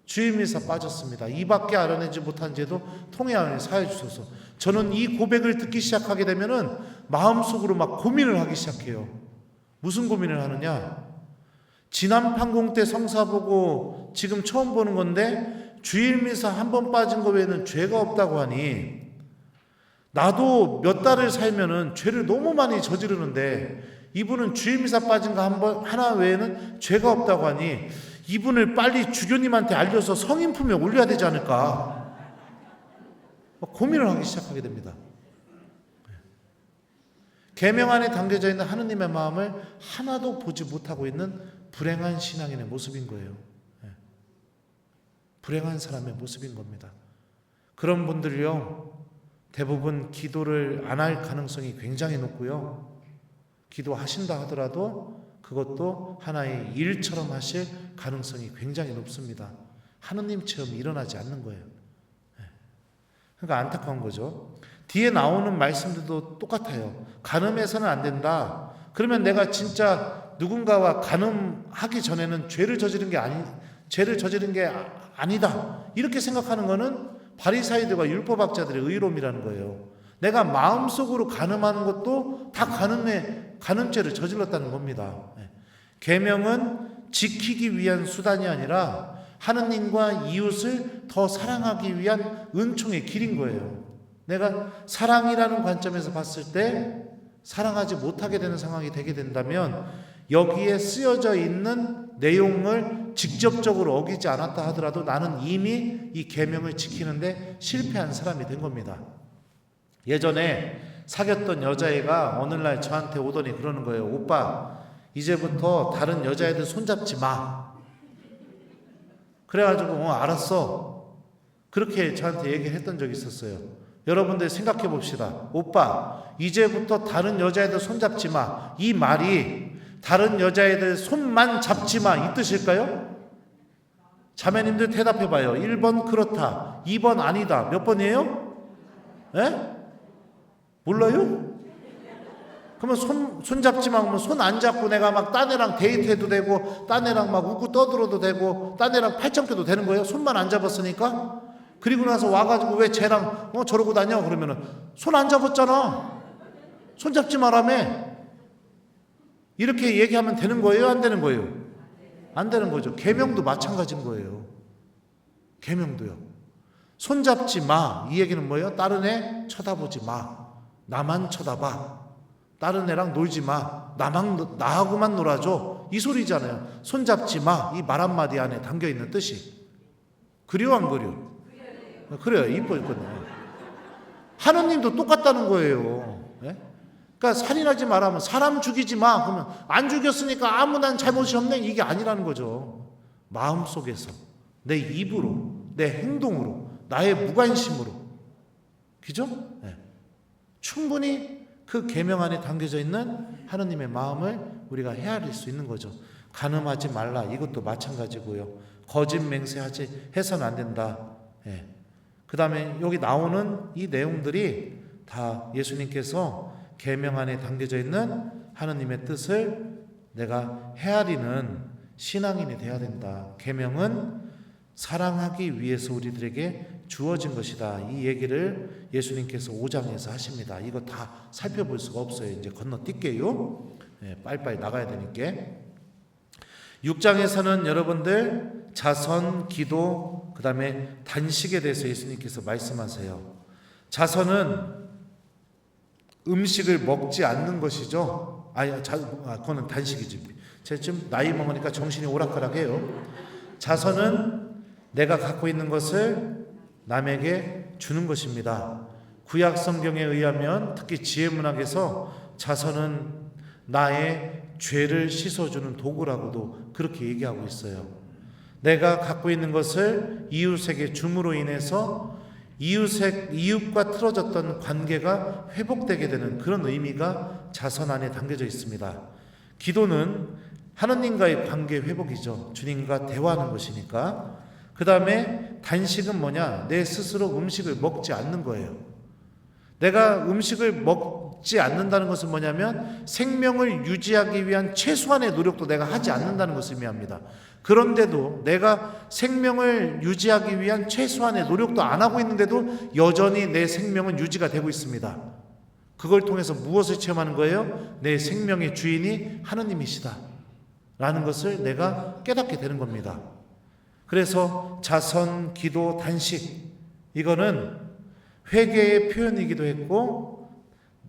주일미사 빠졌습니다. 이밖에 알아내지 못한 죄도 통해하니 사해 주소서. 저는 이 고백을 듣기 시작하게 되면은 마음속으로 막 고민을 하기 시작해요. 무슨 고민을 하느냐? 지난 판공 때 성사 보고 지금 처음 보는 건데 주일미사 한 번 빠진 거 외에는 죄가 없다고 하니 나도 몇 달을 살면은 죄를 너무 많이 저지르는데 이분은 주일미사 빠진 거 하나 외에는 죄가 없다고 하니 이분을 빨리 주교님한테 알려서 성인 품에 올려야 되지 않을까? 고민을 하기 시작하게 됩니다. 계명 안에 담겨져 있는 하느님의 마음을 하나도 보지 못하고 있는 불행한 신앙인의 모습인 거예요. 불행한 사람의 모습인 겁니다. 그런 분들이요, 대부분 기도를 안 할 가능성이 굉장히 높고요. 기도하신다 하더라도 그것도 하나의 일처럼 하실 가능성이 굉장히 높습니다. 하느님처럼 일어나지 않는 거예요. 그러니까 안타까운 거죠. 뒤에 나오는 말씀들도 똑같아요. 간음해서는 안 된다. 그러면 내가 진짜 누군가와 간음하기 전에는 죄를 저지른 게 아니다. 이렇게 생각하는 거는 바리사이들과 율법학자들의 의로움이라는 거예요. 내가 마음속으로 간음하는 것도 다 간음죄를 저질렀다는 겁니다. 계명은 지키기 위한 수단이 아니라 하느님과 이웃을 더 사랑하기 위한 은총의 길인 거예요. 내가 사랑이라는 관점에서 봤을 때 사랑하지 못하게 되는 상황이 되게 된다면 여기에 쓰여져 있는 내용을 직접적으로 어기지 않았다 하더라도 나는 이미 이 계명을 지키는데 실패한 사람이 된 겁니다. 예전에 사귀었던 여자애가 어느 날 저한테 오더니 그러는 거예요. 오빠, 이제부터 다른 여자애들 손잡지 마. 그래가지고 알았어. 그렇게 저한테 얘기를 했던 적이 있었어요. 여러분들 생각해 봅시다. 오빠, 이제부터 다른 여자애들 손잡지 마. 이 말이 다른 여자애들 손만 잡지 마 이 뜻일까요? 자매님들 대답해 봐요. 1번 그렇다, 2번 아니다. 몇 번이에요? 예? 몰라요? 그러면 손 잡지 마. 그러면 손 안 잡고 내가 막 딴 애랑 데이트해도 되고 딴 애랑 막 웃고 떠들어도 되고 딴 애랑 팔짱 껴도 되는 거예요? 손만 안 잡았으니까. 그리고 나서 와가지고 왜 쟤랑 저러고 다녀? 그러면은 손 안 잡았잖아. 손 잡지 말라며. 이렇게 얘기하면 되는 거예요? 안 되는 거예요? 안 되는 거죠. 계명도 마찬가지인 거예요. 계명도요. 손 잡지 마. 이 얘기는 뭐예요? 다른 애 쳐다보지 마. 나만 쳐다봐. 다른 애랑 놀지 마. 나하고만 놀아줘. 이 소리잖아요. 손 잡지 마. 이 말 한마디 안에 담겨있는 뜻이. 그리워 안 그리워? 그래요. 이뻐. 하느님도 똑같다는 거예요. 네? 그러니까 살인하지 말라면 사람 죽이지 마. 그러면 안 죽였으니까 아무난 잘못이 없네. 이게 아니라는 거죠. 마음속에서 내 입으로 내 행동으로 나의 무관심으로. 그죠? 네. 충분히 그 계명 안에 담겨져 있는 하느님의 마음을 우리가 헤아릴 수 있는 거죠. 간음하지 말라. 이것도 마찬가지고요. 거짓 맹세하지 해서는 안 된다. 예. 그 다음에 여기 나오는 이 내용들이 다 예수님께서 계명 안에 담겨져 있는 하느님의 뜻을 내가 헤아리는 신앙인이 돼야 된다. 계명은 사랑하기 위해서 우리들에게 주어진 것이다. 이 얘기를 예수님께서 5장에서 하십니다. 이거 다 살펴볼 수가 없어요. 이제 건너뛸게요. 네, 빨리빨리 나가야 되니까. 6장에서는 여러분들 자선, 기도, 그 다음에 단식에 대해서 예수님께서 말씀하세요. 자선은 음식을 먹지 않는 것이죠. 그거는 단식이지. 제가 지금 나이 먹으니까 정신이 오락가락해요. 자선은 내가 갖고 있는 것을 남에게 주는 것입니다. 구약 성경에 의하면 특히 지혜문학에서 자선은 나의 죄를 씻어주는 도구라고도 그렇게 얘기하고 있어요. 내가 갖고 있는 것을 이웃에게 줌으로 인해서 이웃과 틀어졌던 관계가 회복되게 되는 그런 의미가 자선 안에 담겨져 있습니다. 기도는 하느님과의 관계 회복이죠. 주님과 대화하는 것이니까. 그 다음에 단식은 뭐냐? 내 스스로 음식을 먹지 않는 거예요. 내가 음식을 먹지 않는다는 것은 뭐냐면 생명을 유지하기 위한 최소한의 노력도 내가 하지 않는다는 것을 의미합니다. 그런데도 내가 생명을 유지하기 위한 최소한의 노력도 안 하고 있는데도 여전히 내 생명은 유지가 되고 있습니다. 그걸 통해서 무엇을 체험하는 거예요? 내 생명의 주인이 하느님이시다 라는 것을 내가 깨닫게 되는 겁니다. 그래서 자선, 기도, 단식, 이거는 회개의 표현이기도 했고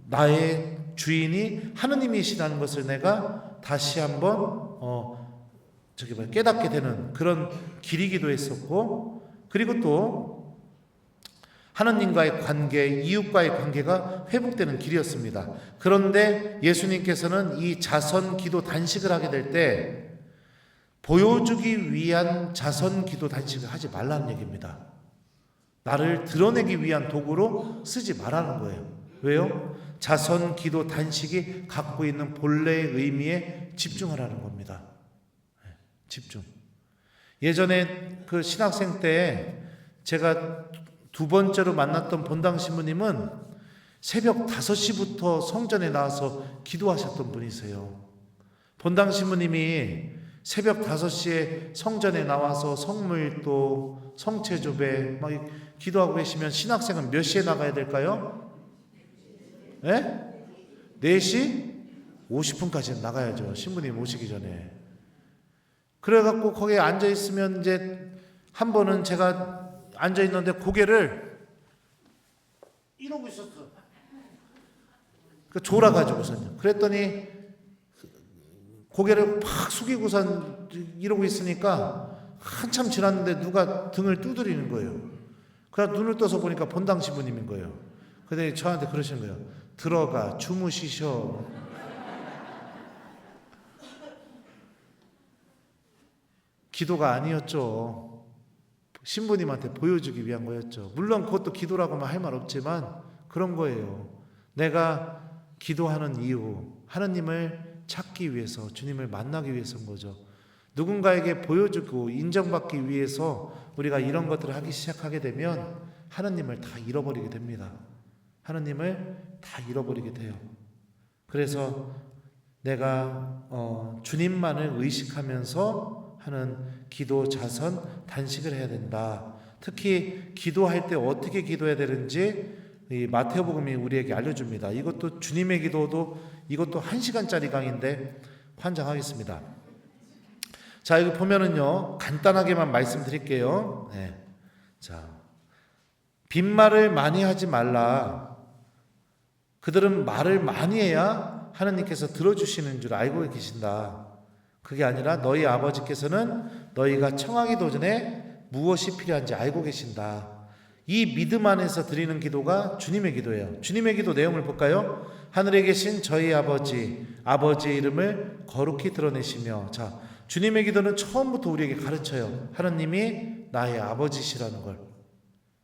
나의 주인이 하느님이시라는 것을 내가 다시 한번 깨닫게 되는 그런 길이기도 했었고, 그리고 또 하느님과의 관계, 이웃과의 관계가 회복되는 길이었습니다. 그런데 예수님께서는 이 자선, 기도, 단식을 하게 될 때 보여주기 위한 자선, 기도, 단식을 하지 말라는 얘기입니다. 나를 드러내기 위한 도구로 쓰지 말라는 거예요. 왜요? 자선, 기도, 단식이 갖고 있는 본래의 의미에 집중하라는 겁니다. 집중. 예전에 그 신학생 때 제가 두 번째로 만났던 본당 신부님은 새벽 5시부터 성전에 나와서 기도하셨던 분이세요. 본당 신부님이 새벽 5시에 성전에 나와서 성물도, 성체조배 막 기도하고 계시면 신학생은 몇 시에 나가야 될까요? 네? 4시 50분까지는 나가야죠. 신부님 오시기 전에. 그래갖고 거기에 앉아 있으면 이제 한 번은 제가 앉아 있는데 고개를 이러고 있었어. 그 졸아가지고서요. 그랬더니 고개를 팍 숙이고선 이러고 있으니까 한참 지났는데 누가 등을 두드리는 거예요. 그래서 눈을 떠서 보니까 본당 시부님인 거예요. 근데 저한테 그러시는 거예요. 들어가 주무시셔. 기도가 아니었죠. 신부님한테 보여주기 위한 거였죠. 물론 그것도 기도라고만 할 말 없지만 그런 거예요. 내가 기도하는 이유, 하느님을 찾기 위해서, 주님을 만나기 위해서인 거죠. 누군가에게 보여주고 인정받기 위해서 우리가 이런 것들을 하기 시작하게 되면 하느님을 다 잃어버리게 됩니다. 하느님을 다 잃어버리게 돼요. 그래서 내가 주님만을 의식하면서 하는 기도, 자선, 단식을 해야 된다. 특히 기도할 때 어떻게 기도해야 되는지 이 마태복음이 우리에게 알려줍니다. 이것도 주님의 기도도 이것도 1시간짜리 강의인데 환장하겠습니다. 자, 여기 보면은요, 간단하게만 말씀드릴게요. 네. 자, 빈말을 많이 하지 말라. 그들은 말을 많이 해야 하나님께서 들어주시는 줄 알고 계신다. 그게 아니라 너희 아버지께서는 너희가 청하기도 전에 무엇이 필요한지 알고 계신다. 이 믿음 안에서 드리는 기도가 주님의 기도예요. 주님의 기도 내용을 볼까요? 하늘에 계신 저희 아버지, 아버지의 이름을 거룩히 드러내시며. 자, 주님의 기도는 처음부터 우리에게 가르쳐요. 하나님이 나의 아버지시라는 걸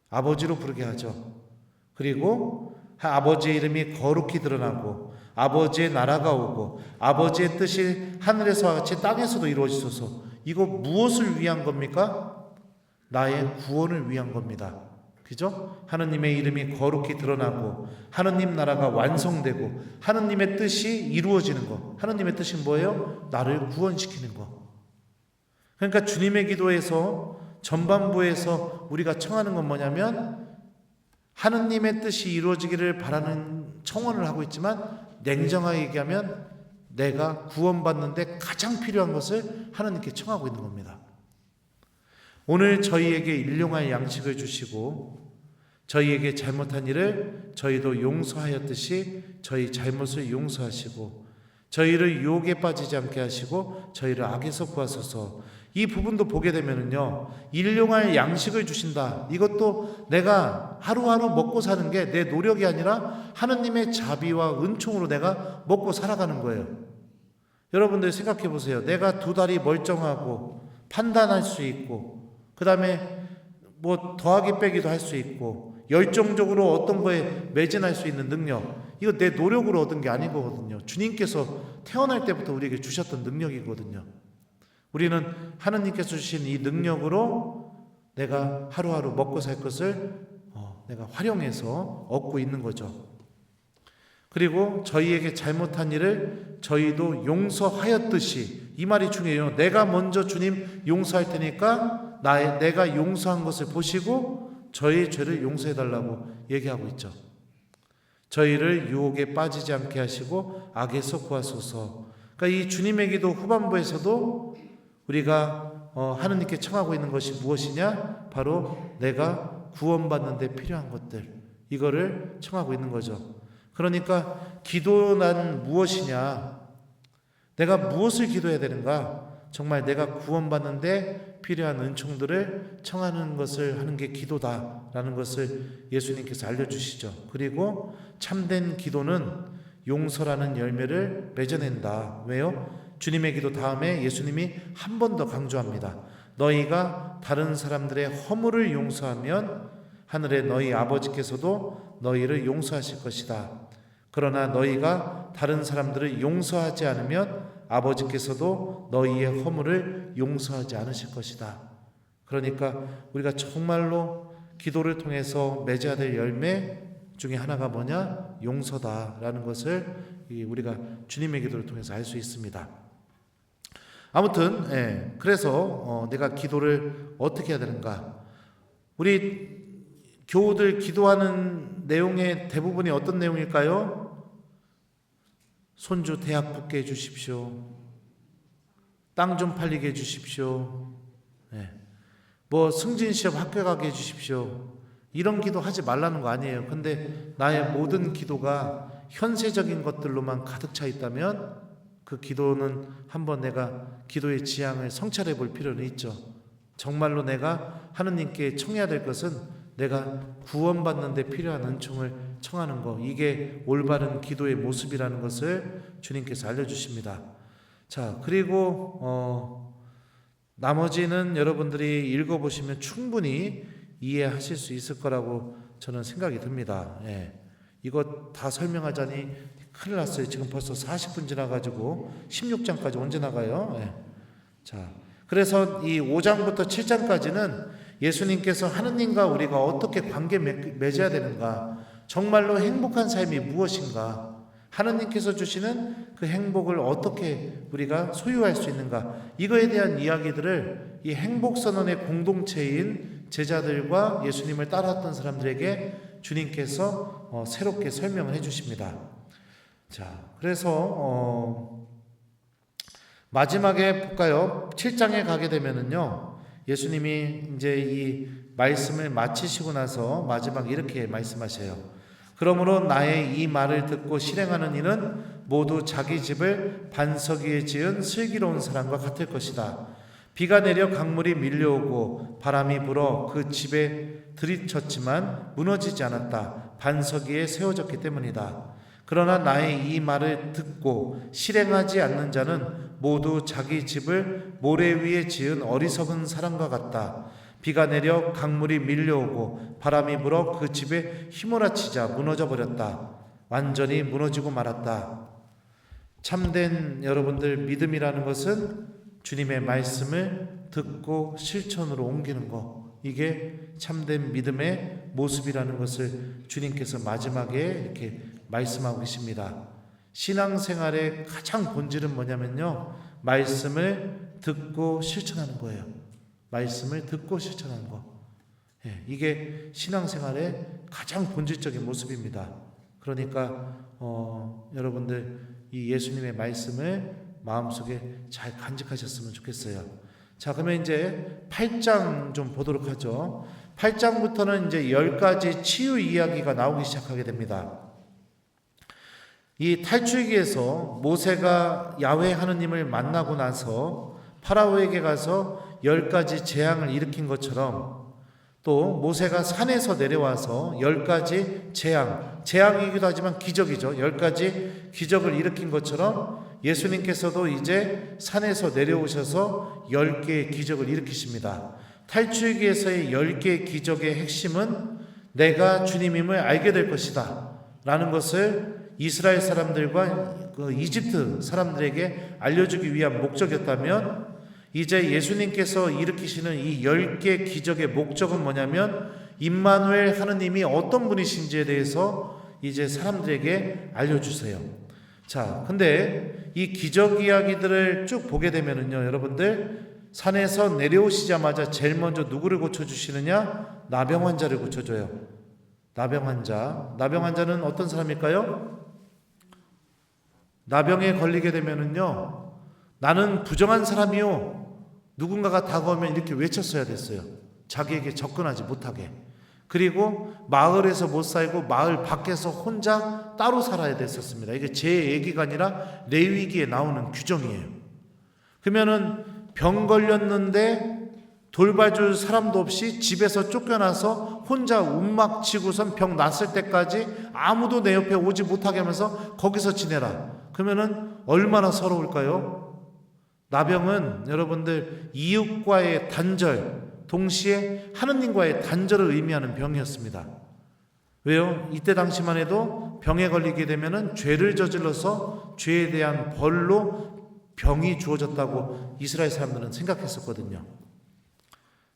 아버지로 부르게 하죠. 그리고 아버지의 이름이 거룩히 드러나고 아버지의 나라가 오고 아버지의 뜻이 하늘에서와 같이 땅에서도 이루어지소서. 이거 무엇을 위한 겁니까? 나의 구원을 위한 겁니다. 그죠? 하느님의 이름이 거룩히 드러나고 하느님 나라가 완성되고 하느님의 뜻이 이루어지는 거. 하느님의 뜻이 뭐예요? 나를 구원시키는 거. 그러니까 주님의 기도에서 전반부에서 우리가 청하는 건 뭐냐면 하느님의 뜻이 이루어지기를 바라는 청원을 하고 있지만 냉정하게 얘기하면 내가 구원받는데 가장 필요한 것을 하느님께 청하고 있는 겁니다. 오늘 저희에게 일용할 양식을 주시고 저희에게 잘못한 일을 저희도 용서하였듯이 저희 잘못을 용서하시고 저희를 유혹에 빠지지 않게 하시고 저희를 악에서 구하소서. 이 부분도 보게 되면은요, 일용할 양식을 주신다. 이것도 내가 하루하루 먹고 사는 게 내 노력이 아니라 하느님의 자비와 은총으로 내가 먹고 살아가는 거예요. 여러분들 생각해 보세요. 내가 두 다리 멀쩡하고 판단할 수 있고 그 다음에 뭐 더하기 빼기도 할 수 있고 열정적으로 어떤 거에 매진할 수 있는 능력, 이거 내 노력으로 얻은 게 아니거든요. 주님께서 태어날 때부터 우리에게 주셨던 능력이거든요. 우리는 하느님께서 주신 이 능력으로 내가 하루하루 먹고 살 것을 내가 활용해서 얻고 있는 거죠. 그리고 저희에게 잘못한 일을 저희도 용서하였듯이, 이 말이 중요해요. 내가 먼저 주님 용서할 테니까 내가 용서한 것을 보시고 저희 죄를 용서해달라고 얘기하고 있죠. 저희를 유혹에 빠지지 않게 하시고 악에서 구하소서. 그러니까 이 주님의 기도 후반부에서도 우리가 하느님께 청하고 있는 것이 무엇이냐? 바로 내가 구원받는 데 필요한 것들, 이거를 청하고 있는 거죠. 그러니까 기도란 무엇이냐? 내가 무엇을 기도해야 되는가? 정말 내가 구원받는데 필요한 은총들을 청하는 것을 하는 게 기도다라는 것을 예수님께서 알려주시죠. 그리고 참된 기도는 용서라는 열매를 맺어낸다. 왜요? 주님의 기도 다음에 예수님이 한 번 더 강조합니다. 너희가 다른 사람들의 허물을 용서하면 하늘의 너희 아버지께서도 너희를 용서하실 것이다. 그러나 너희가 다른 사람들을 용서하지 않으면 아버지께서도 너희의 허물을 용서하지 않으실 것이다. 그러니까 우리가 정말로 기도를 통해서 맺어야 될 열매 중에 하나가 뭐냐? 용서다라는 것을 우리가 주님의 기도를 통해서 알 수 있습니다. 아무튼 그래서 내가 기도를 어떻게 해야 되는가? 우리 교우들 기도하는 내용의 대부분이 어떤 내용일까요? 손주 대학 붙게 해주십시오. 땅 좀 팔리게 해주십시오. 네. 뭐 승진시험 합격하게 해주십시오. 이런 기도 하지 말라는 거 아니에요. 근데 나의 모든 기도가 현세적인 것들로만 가득 차 있다면 그 기도는 한번 내가 기도의 지향을 성찰해 볼 필요는 있죠. 정말로 내가 하느님께 청해야 될 것은 내가 구원받는 데 필요한 은총을 청하는 거, 이게 올바른 기도의 모습이라는 것을 주님께서 알려주십니다. 자, 그리고 나머지는 여러분들이 읽어보시면 충분히 이해하실 수 있을 거라고 저는 생각이 듭니다. 예. 이거 다 설명하자니 큰일 났어요. 지금 벌써 40분 지나가지고 16장까지 언제 나가요? 예. 자, 그래서 이 5장부터 7장까지는 예수님께서 하느님과 우리가 어떻게 관계 맺어야 되는가, 정말로 행복한 삶이 무엇인가, 하느님께서 주시는 그 행복을 어떻게 우리가 소유할 수 있는가, 이거에 대한 이야기들을 이 행복선언의 공동체인 제자들과 예수님을 따라왔던 사람들에게 주님께서 새롭게 설명을 해주십니다. 자, 그래서 마지막에 볼까요? 7장에 가게 되면은요, 예수님이 이제 이 말씀을 마치시고 나서 마지막 이렇게 말씀하셔요. 그러므로 나의 이 말을 듣고 실행하는 이는 모두 자기 집을 반석 위에 지은 슬기로운 사람과 같을 것이다. 비가 내려 강물이 밀려오고 바람이 불어 그 집에 들이쳤지만 무너지지 않았다. 반석 위에 세워졌기 때문이다. 그러나 나의 이 말을 듣고 실행하지 않는 자는 모두 자기 집을 모래 위에 지은 어리석은 사람과 같다. 비가 내려 강물이 밀려오고 바람이 불어 그 집에 휘몰아치자 무너져 버렸다. 완전히 무너지고 말았다. 참된 여러분들 믿음이라는 것은 주님의 말씀을 듣고 실천으로 옮기는 것, 이게 참된 믿음의 모습이라는 것을 주님께서 마지막에 이렇게 말씀하고 계십니다. 신앙생활의 가장 본질은 뭐냐면요, 말씀을 듣고 실천하는 거예요. 말씀을 듣고 실천하는 거. 예, 이게 신앙생활의 가장 본질적인 모습입니다. 그러니까 여러분들 이 예수님의 말씀을 마음속에 잘 간직하셨으면 좋겠어요. 자, 그러면 이제 8장 좀 보도록 하죠. 8장부터는 이제 10가지 치유 이야기가 나오기 시작하게 됩니다. 이 탈출기에서 모세가 야훼 하느님을 만나고 나서 파라오에게 가서 10가지 재앙을 일으킨 것처럼, 또 모세가 산에서 내려와서 10가지 재앙이기도 하지만 기적이죠. 10가지 기적을 일으킨 것처럼 예수님께서도 이제 산에서 내려오셔서 10개의 기적을 일으키십니다. 탈출기에서의 10개의 기적의 핵심은 내가 주님임을 알게 될 것이다 라는 것을 이스라엘 사람들과 그 이집트 사람들에게 알려주기 위한 목적이었다면, 이제 예수님께서 일으키시는 이 10개 기적의 목적은 뭐냐면 임마누엘 하느님이 어떤 분이신지에 대해서 이제 사람들에게 알려주세요. 자, 근데 이 기적 이야기들을 쭉 보게 되면은요, 여러분들 산에서 내려오시자마자 제일 먼저 누구를 고쳐주시느냐? 나병 환자를 고쳐줘요. 나병 환자는 어떤 사람일까요? 나병에 걸리게 되면은요, 나는 부정한 사람이요, 누군가가 다가오면 이렇게 외쳤어야 됐어요. 자기에게 접근하지 못하게. 그리고 마을에서 못 살고 마을 밖에서 혼자 따로 살아야 됐었습니다. 이게 제 얘기가 아니라 레위기에 나오는 규정이에요. 그러면은 병 걸렸는데 돌봐줄 사람도 없이 집에서 쫓겨나서 혼자 움막 치고선 병 났을 때까지 아무도 내 옆에 오지 못하게 하면서 거기서 지내라. 그러면은 얼마나 서러울까요? 나병은 여러분들 이웃과의 단절, 동시에 하느님과의 단절을 의미하는 병이었습니다. 왜요? 이때 당시만 해도 병에 걸리게 되면은 죄를 저질러서 죄에 대한 벌로 병이 주어졌다고 이스라엘 사람들은 생각했었거든요.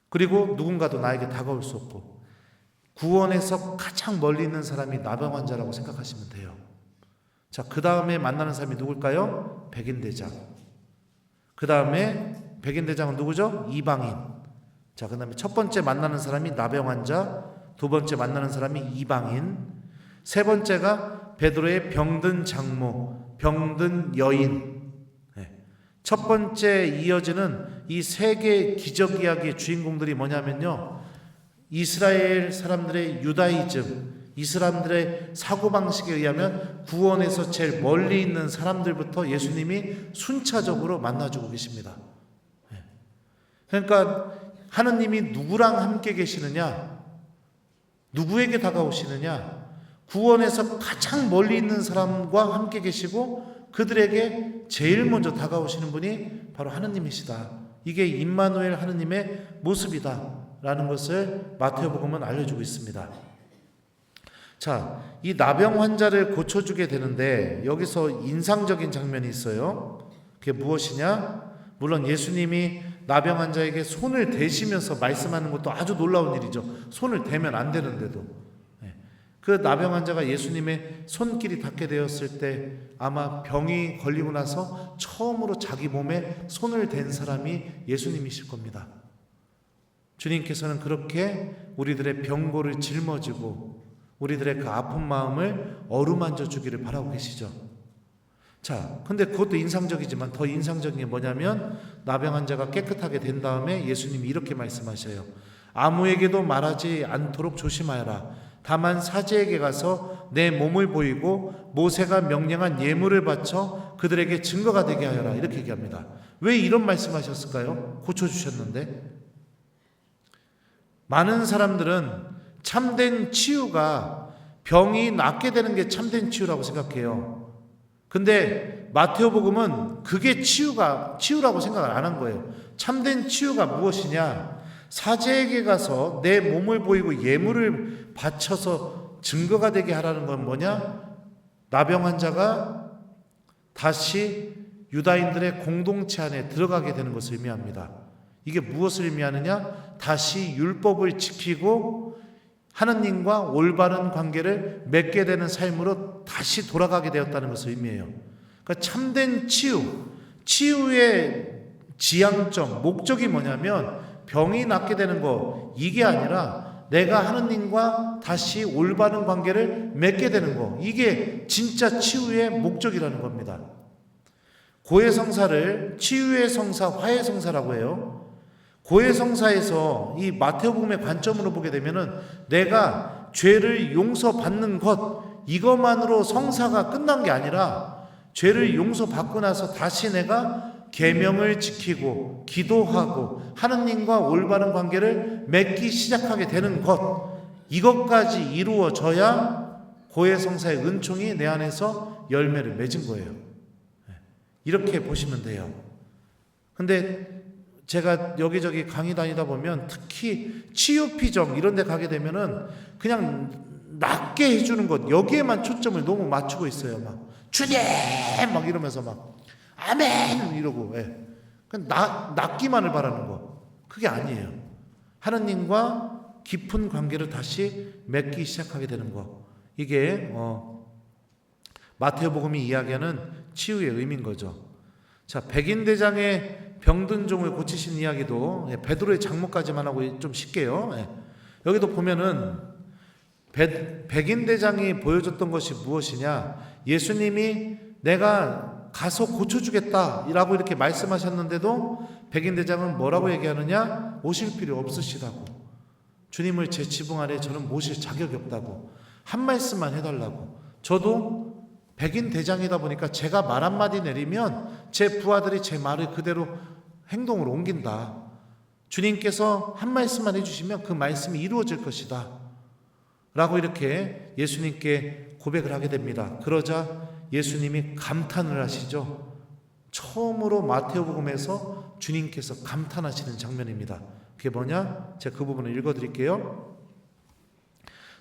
그리고 누군가도 나에게 다가올 수 없고, 구원에서 가장 멀리 있는 사람이 나병 환자라고 생각하시면 돼요. 자, 그 다음에 만나는 사람이 누굴까요? 백인대장. 그 다음에 백인대장은 누구죠? 이방인. 자, 그 다음에 첫 번째 만나는 사람이 나병 환자, 두 번째 만나는 사람이 이방인, 세 번째가 베드로의 병든 장모, 병든 여인. 네. 첫 번째 이어지는 이 세 개의 기적 이야기의 주인공들이 뭐냐면요, 이스라엘 사람들의 유다이즘, 이 사람들의 사고방식에 의하면 구원에서 제일 멀리 있는 사람들부터 예수님이 순차적으로 만나주고 계십니다. 그러니까 하느님이 누구랑 함께 계시느냐, 누구에게 다가오시느냐, 구원에서 가장 멀리 있는 사람과 함께 계시고 그들에게 제일 먼저 다가오시는 분이 바로 하느님이시다. 이게 임마누엘 하느님의 모습이다 라는 것을 마태복음은 알려주고 있습니다. 자, 이 나병 환자를 고쳐주게 되는데 여기서 인상적인 장면이 있어요. 그게 무엇이냐? 물론 예수님이 나병 환자에게 손을 대시면서 말씀하는 것도 아주 놀라운 일이죠. 손을 대면 안 되는데도. 그 나병 환자가 예수님의 손길이 닿게 되었을 때 아마 병이 걸리고 나서 처음으로 자기 몸에 손을 댄 사람이 예수님이실 겁니다. 주님께서는 그렇게 우리들의 병고를 짊어지고 우리들의 그 아픈 마음을 어루만져 주기를 바라고 계시죠. 자, 근데 그것도 인상적이지만 더 인상적인 게 뭐냐면 나병 환자가 깨끗하게 된 다음에 예수님이 이렇게 말씀하셔요. 아무에게도 말하지 않도록 조심하여라. 다만 사제에게 가서 내 몸을 보이고 모세가 명령한 예물을 바쳐 그들에게 증거가 되게 하여라. 이렇게 얘기합니다. 왜 이런 말씀하셨을까요? 고쳐주셨는데. 많은 사람들은 참된 치유가 병이 낫게 되는 게 참된 치유라고 생각해요. 근데 마테오복음은 그게 치유라고 생각을 안 한 거예요. 참된 치유가 무엇이냐? 사제에게 가서 내 몸을 보이고 예물을 바쳐서 증거가 되게 하라는 건 뭐냐? 나병 환자가 다시 유다인들의 공동체 안에 들어가게 되는 것을 의미합니다. 이게 무엇을 의미하느냐? 다시 율법을 지키고 하느님과 올바른 관계를 맺게 되는 삶으로 다시 돌아가게 되었다는 것을 의미해요. 그러니까 참된 치유의 지향점, 목적이 뭐냐면 병이 낫게 되는 거, 이게 아니라 내가 하느님과 다시 올바른 관계를 맺게 되는 거, 이게 진짜 치유의 목적이라는 겁니다. 고해성사를 치유의 성사, 화해 성사라고 해요. 고해성사에서 이 마태복음의 관점으로 보게 되면은 내가 죄를 용서받는 것, 이것만으로 성사가 끝난 게 아니라 죄를 용서받고 나서 다시 내가 계명을 지키고 기도하고 하느님과 올바른 관계를 맺기 시작하게 되는 것, 이것까지 이루어져야 고해성사의 은총이 내 안에서 열매를 맺은 거예요. 이렇게 보시면 돼요. 근데 제가 여기저기 강의 다니다 보면 특히 치유피정 이런 데 가게 되면은 그냥 낫게 해주는 것, 여기에만 초점을 너무 맞추고 있어요. 막 주님 막 이러면서 막 아멘 이러고, 낫기만을 바라는 거, 그게 아니에요. 하느님과 깊은 관계를 다시 맺기 시작하게 되는 거, 이게 마태복음이 이야기하는 치유의 의미인 거죠. 자, 백인대장의 병든 종을 고치신 이야기도 베드로의 장모까지만 하고 좀 쉽게요. 여기도 보면은 백인대장이 보여줬던 것이 무엇이냐? 예수님이 내가 가서 고쳐주겠다라고 이렇게 말씀하셨는데도 백인대장은 뭐라고 얘기하느냐? 오실 필요 없으시다고, 주님을 제 지붕 아래 저는 모실 자격이 없다고, 한 말씀만 해달라고. 저도 백인대장이다 보니까 제가 말 한마디 내리면 제 부하들이 제 말을 그대로 행동으로 옮긴다. 주님께서 한 말씀만 해주시면 그 말씀이 이루어질 것이다 라고 이렇게 예수님께 고백을 하게 됩니다. 그러자 예수님이 감탄을 하시죠. 처음으로 마태복음에서 주님께서 감탄하시는 장면입니다. 그게 뭐냐? 제가 그 부분을 읽어드릴게요.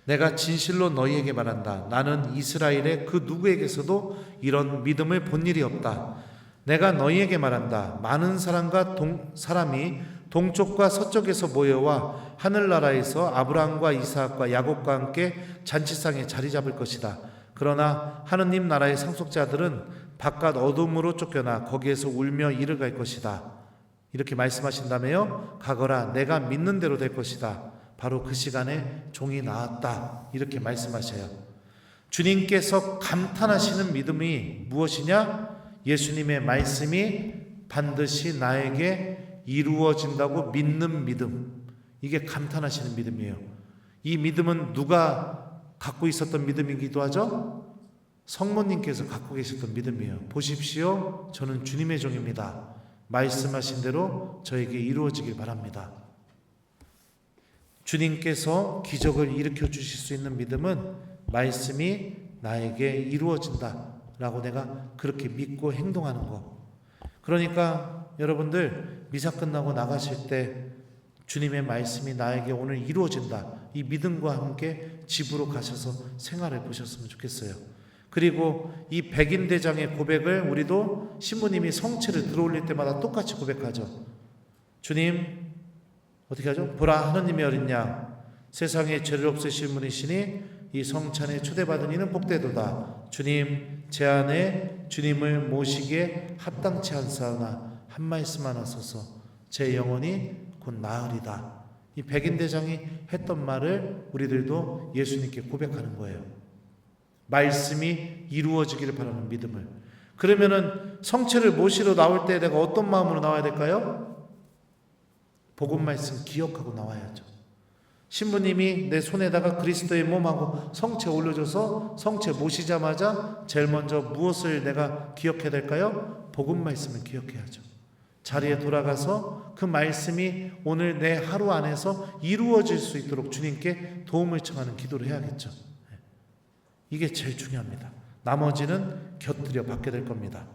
내가 진실로 너희에게 말한다. 나는 이스라엘의 그 누구에게서도 이런 믿음을 본 일이 없다. 내가 너희에게 말한다. 많은 사람이 동쪽과 서쪽에서 모여와 하늘나라에서 아브라함과 이삭과 야곱과 함께 잔치상에 자리 잡을 것이다. 그러나 하느님 나라의 상속자들은 바깥 어둠으로 쫓겨나 거기에서 울며 이르 갈 것이다. 이렇게 말씀하신다며요. 가거라, 내가 믿는 대로 될 것이다. 바로 그 시간에 종이 나왔다. 이렇게 말씀하셔요. 주님께서 감탄하시는 믿음이 무엇이냐? 예수님의 말씀이 반드시 나에게 이루어진다고 믿는 믿음. 이게 감탄하시는 믿음이에요. 이 믿음은 누가 갖고 있었던 믿음이기도 하죠? 성모님께서 갖고 계셨던 믿음이에요. 보십시오. 저는 주님의 종입니다. 말씀하신 대로 저에게 이루어지길 바랍니다. 주님께서 기적을 일으켜 주실 수 있는 믿음은 말씀이 나에게 이루어진다 라고 내가 그렇게 믿고 행동하는 거. 그러니까 여러분들 미사 끝나고 나가실 때 주님의 말씀이 나에게 오늘 이루어진다, 이 믿음과 함께 집으로 가셔서 생활해 보셨으면 좋겠어요. 그리고 이 백인대장의 고백을 우리도 신부님이 성체를 들어올릴 때마다 똑같이 고백하죠. 주님 어떻게 하죠? 보라, 하느님의 어린 양, 세상에 죄를 없애신 분이시니 이 성찬에 초대받은 이는 복되도다. 주님, 제 안에 주님을 모시기에 합당치 않사오나 한 말씀 하소서. 제 영혼이 곧 나으리다. 이 백인대장이 했던 말을 우리들도 예수님께 고백하는 거예요. 말씀이 이루어지기를 바라는 믿음을. 그러면은 성체를 모시러 나올 때 내가 어떤 마음으로 나와야 될까요? 복음 말씀 기억하고 나와야죠. 신부님이 내 손에다가 그리스도의 몸하고 성체 올려줘서 성체 모시자마자 제일 먼저 무엇을 내가 기억해야 될까요? 복음 말씀을 기억해야죠. 자리에 돌아가서 그 말씀이 오늘 내 하루 안에서 이루어질 수 있도록 주님께 도움을 청하는 기도를 해야겠죠. 이게 제일 중요합니다. 나머지는 곁들여 받게 될 겁니다.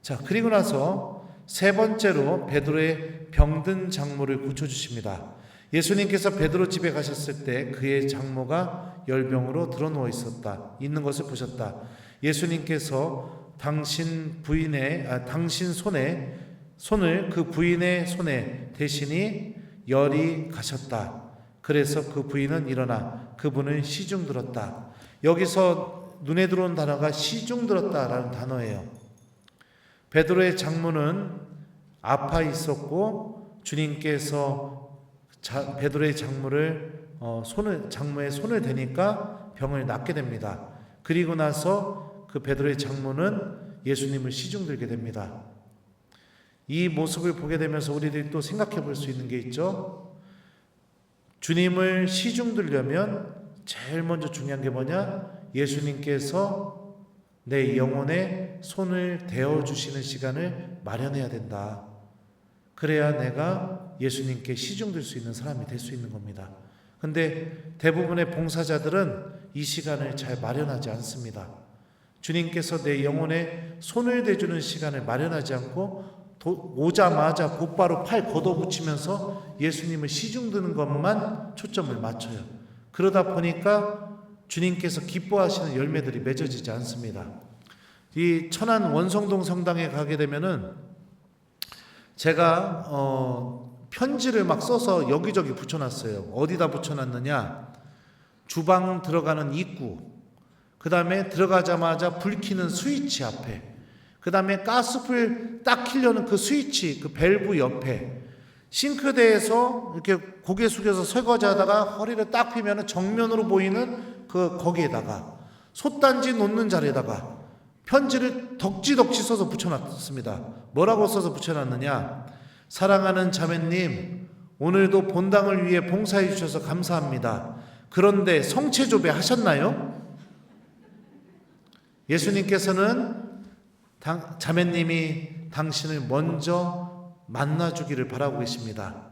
자, 그리고 나서 세 번째로 베드로의 병든 장모를 고쳐주십니다. 예수님께서 베드로 집에 가셨을 때 그의 장모가 열병으로 드러누워 있는 것을 보셨다. 예수님께서 당신 손을 그 부인의 손에 대시니 열이 가셨다. 그래서 그 부인은 일어나 그분을 시중 들었다. 여기서 눈에 들어온 단어가 시중 들었다라는 단어예요. 베드로의 장모는 아파 있었고 주님께서 베드로의 장모의 손을 대니까 병을 낫게 됩니다. 그리고 나서 그 베드로의 장모는 예수님을 시중 들게 됩니다. 이 모습을 보게 되면서 우리들이 또 생각해 볼 수 있는 게 있죠. 주님을 시중 들려면 제일 먼저 중요한 게 뭐냐? 예수님께서 내 영혼에 손을 대어주시는 시간을 마련해야 된다. 그래야 내가 예수님께 시중들 수 있는 사람이 될 수 있는 겁니다. 근데 대부분의 봉사자들은 이 시간을 잘 마련하지 않습니다. 주님께서 내 영혼에 손을 대주는 시간을 마련하지 않고 오자마자 곧바로 팔 걷어붙이면서 예수님을 시중드는 것만 초점을 맞춰요. 그러다 보니까 주님께서 기뻐하시는 열매들이 맺어지지 않습니다. 이 천안 원성동 성당에 가게 되면은 제가 편지를 막 써서 여기저기 붙여놨어요. 어디다 붙여놨느냐? 주방 들어가는 입구, 그 다음에 들어가자마자 불 켜는 스위치 앞에, 그 다음에 가스불 딱 켜려는 그 스위치, 그 밸브 옆에, 싱크대에서 이렇게 고개 숙여서 설거지하다가 허리를 딱 펴면 정면으로 보이는 거기에다가, 솥단지 놓는 자리에다가 편지를 덕지덕지 써서 붙여놨습니다. 뭐라고 써서 붙여놨느냐? 사랑하는 자매님, 오늘도 본당을 위해 봉사해 주셔서 감사합니다. 그런데 성체조배 하셨나요? 예수님께서는 자매님이 당신을 먼저 만나주기를 바라고 계십니다.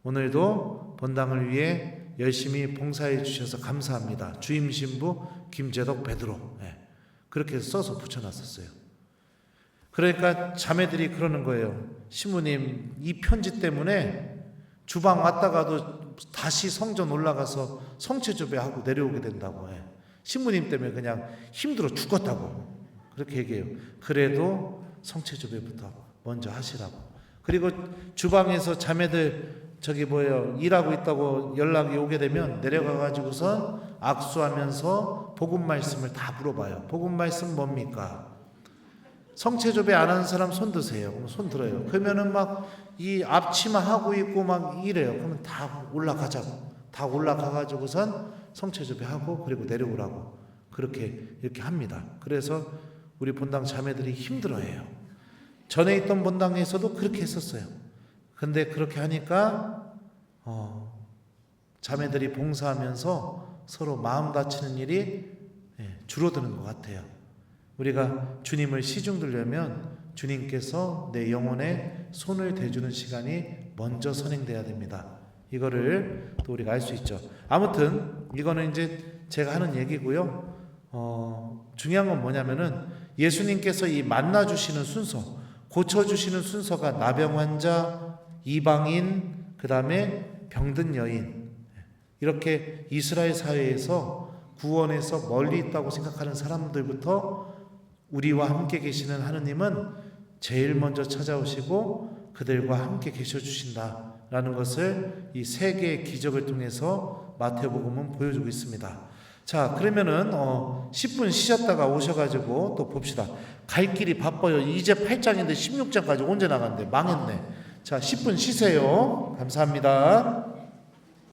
오늘도 본당을 위해 열심히 봉사해 주셔서 감사합니다. 주임 신부 김재덕 베드로. 그렇게 써서 붙여놨었어요. 그러니까 자매들이 그러는 거예요. 신부님, 이 편지 때문에 주방 왔다가도 다시 성전 올라가서 성체조배하고 내려오게 된다고 해. 신부님 때문에 그냥 힘들어 죽었다고 그렇게 얘기해요. 그래도 성체조배부터 먼저 하시라고. 그리고 주방에서 자매들 일하고 있다고 연락이 오게 되면 내려가가지고서 악수하면서 복음 말씀을 다 물어봐요. 복음 말씀 뭡니까? 성체조배 안 하는 사람 손 드세요. 그럼 손 들어요. 그러면은 막 이 앞치마 하고 있고 막 이래요. 그러면 다 올라가자고. 다 올라가가지고선 성체조배 하고 그리고 내려오라고. 이렇게 합니다. 그래서 우리 본당 자매들이 힘들어해요. 전에 있던 본당에서도 그렇게 했었어요. 근데 그렇게 하니까 자매들이 봉사하면서 서로 마음 다치는 일이 줄어드는 것 같아요. 우리가 주님을 시중 들려면 주님께서 내 영혼에 손을 대주는 시간이 먼저 선행돼야 됩니다. 이거를 또 우리가 알 수 있죠. 아무튼 이거는 이제 제가 하는 얘기고요. 중요한 건 뭐냐면은 예수님께서 이 만나주시는 순서, 고쳐주시는 순서가 나병 환자, 이방인, 그 다음에 병든 여인, 이렇게 이스라엘 사회에서 구원에서 멀리 있다고 생각하는 사람들부터 우리와 함께 계시는 하느님은 제일 먼저 찾아오시고 그들과 함께 계셔 주신다라는 것을 이 세 개의 기적을 통해서 마태복음은 보여주고 있습니다. 자, 그러면은 10분 쉬셨다가 오셔가지고 또 봅시다. 갈 길이 바빠요. 이제 8장인데 16장까지 언제 나갔는데 망했네. 자, 10분 쉬세요. 감사합니다.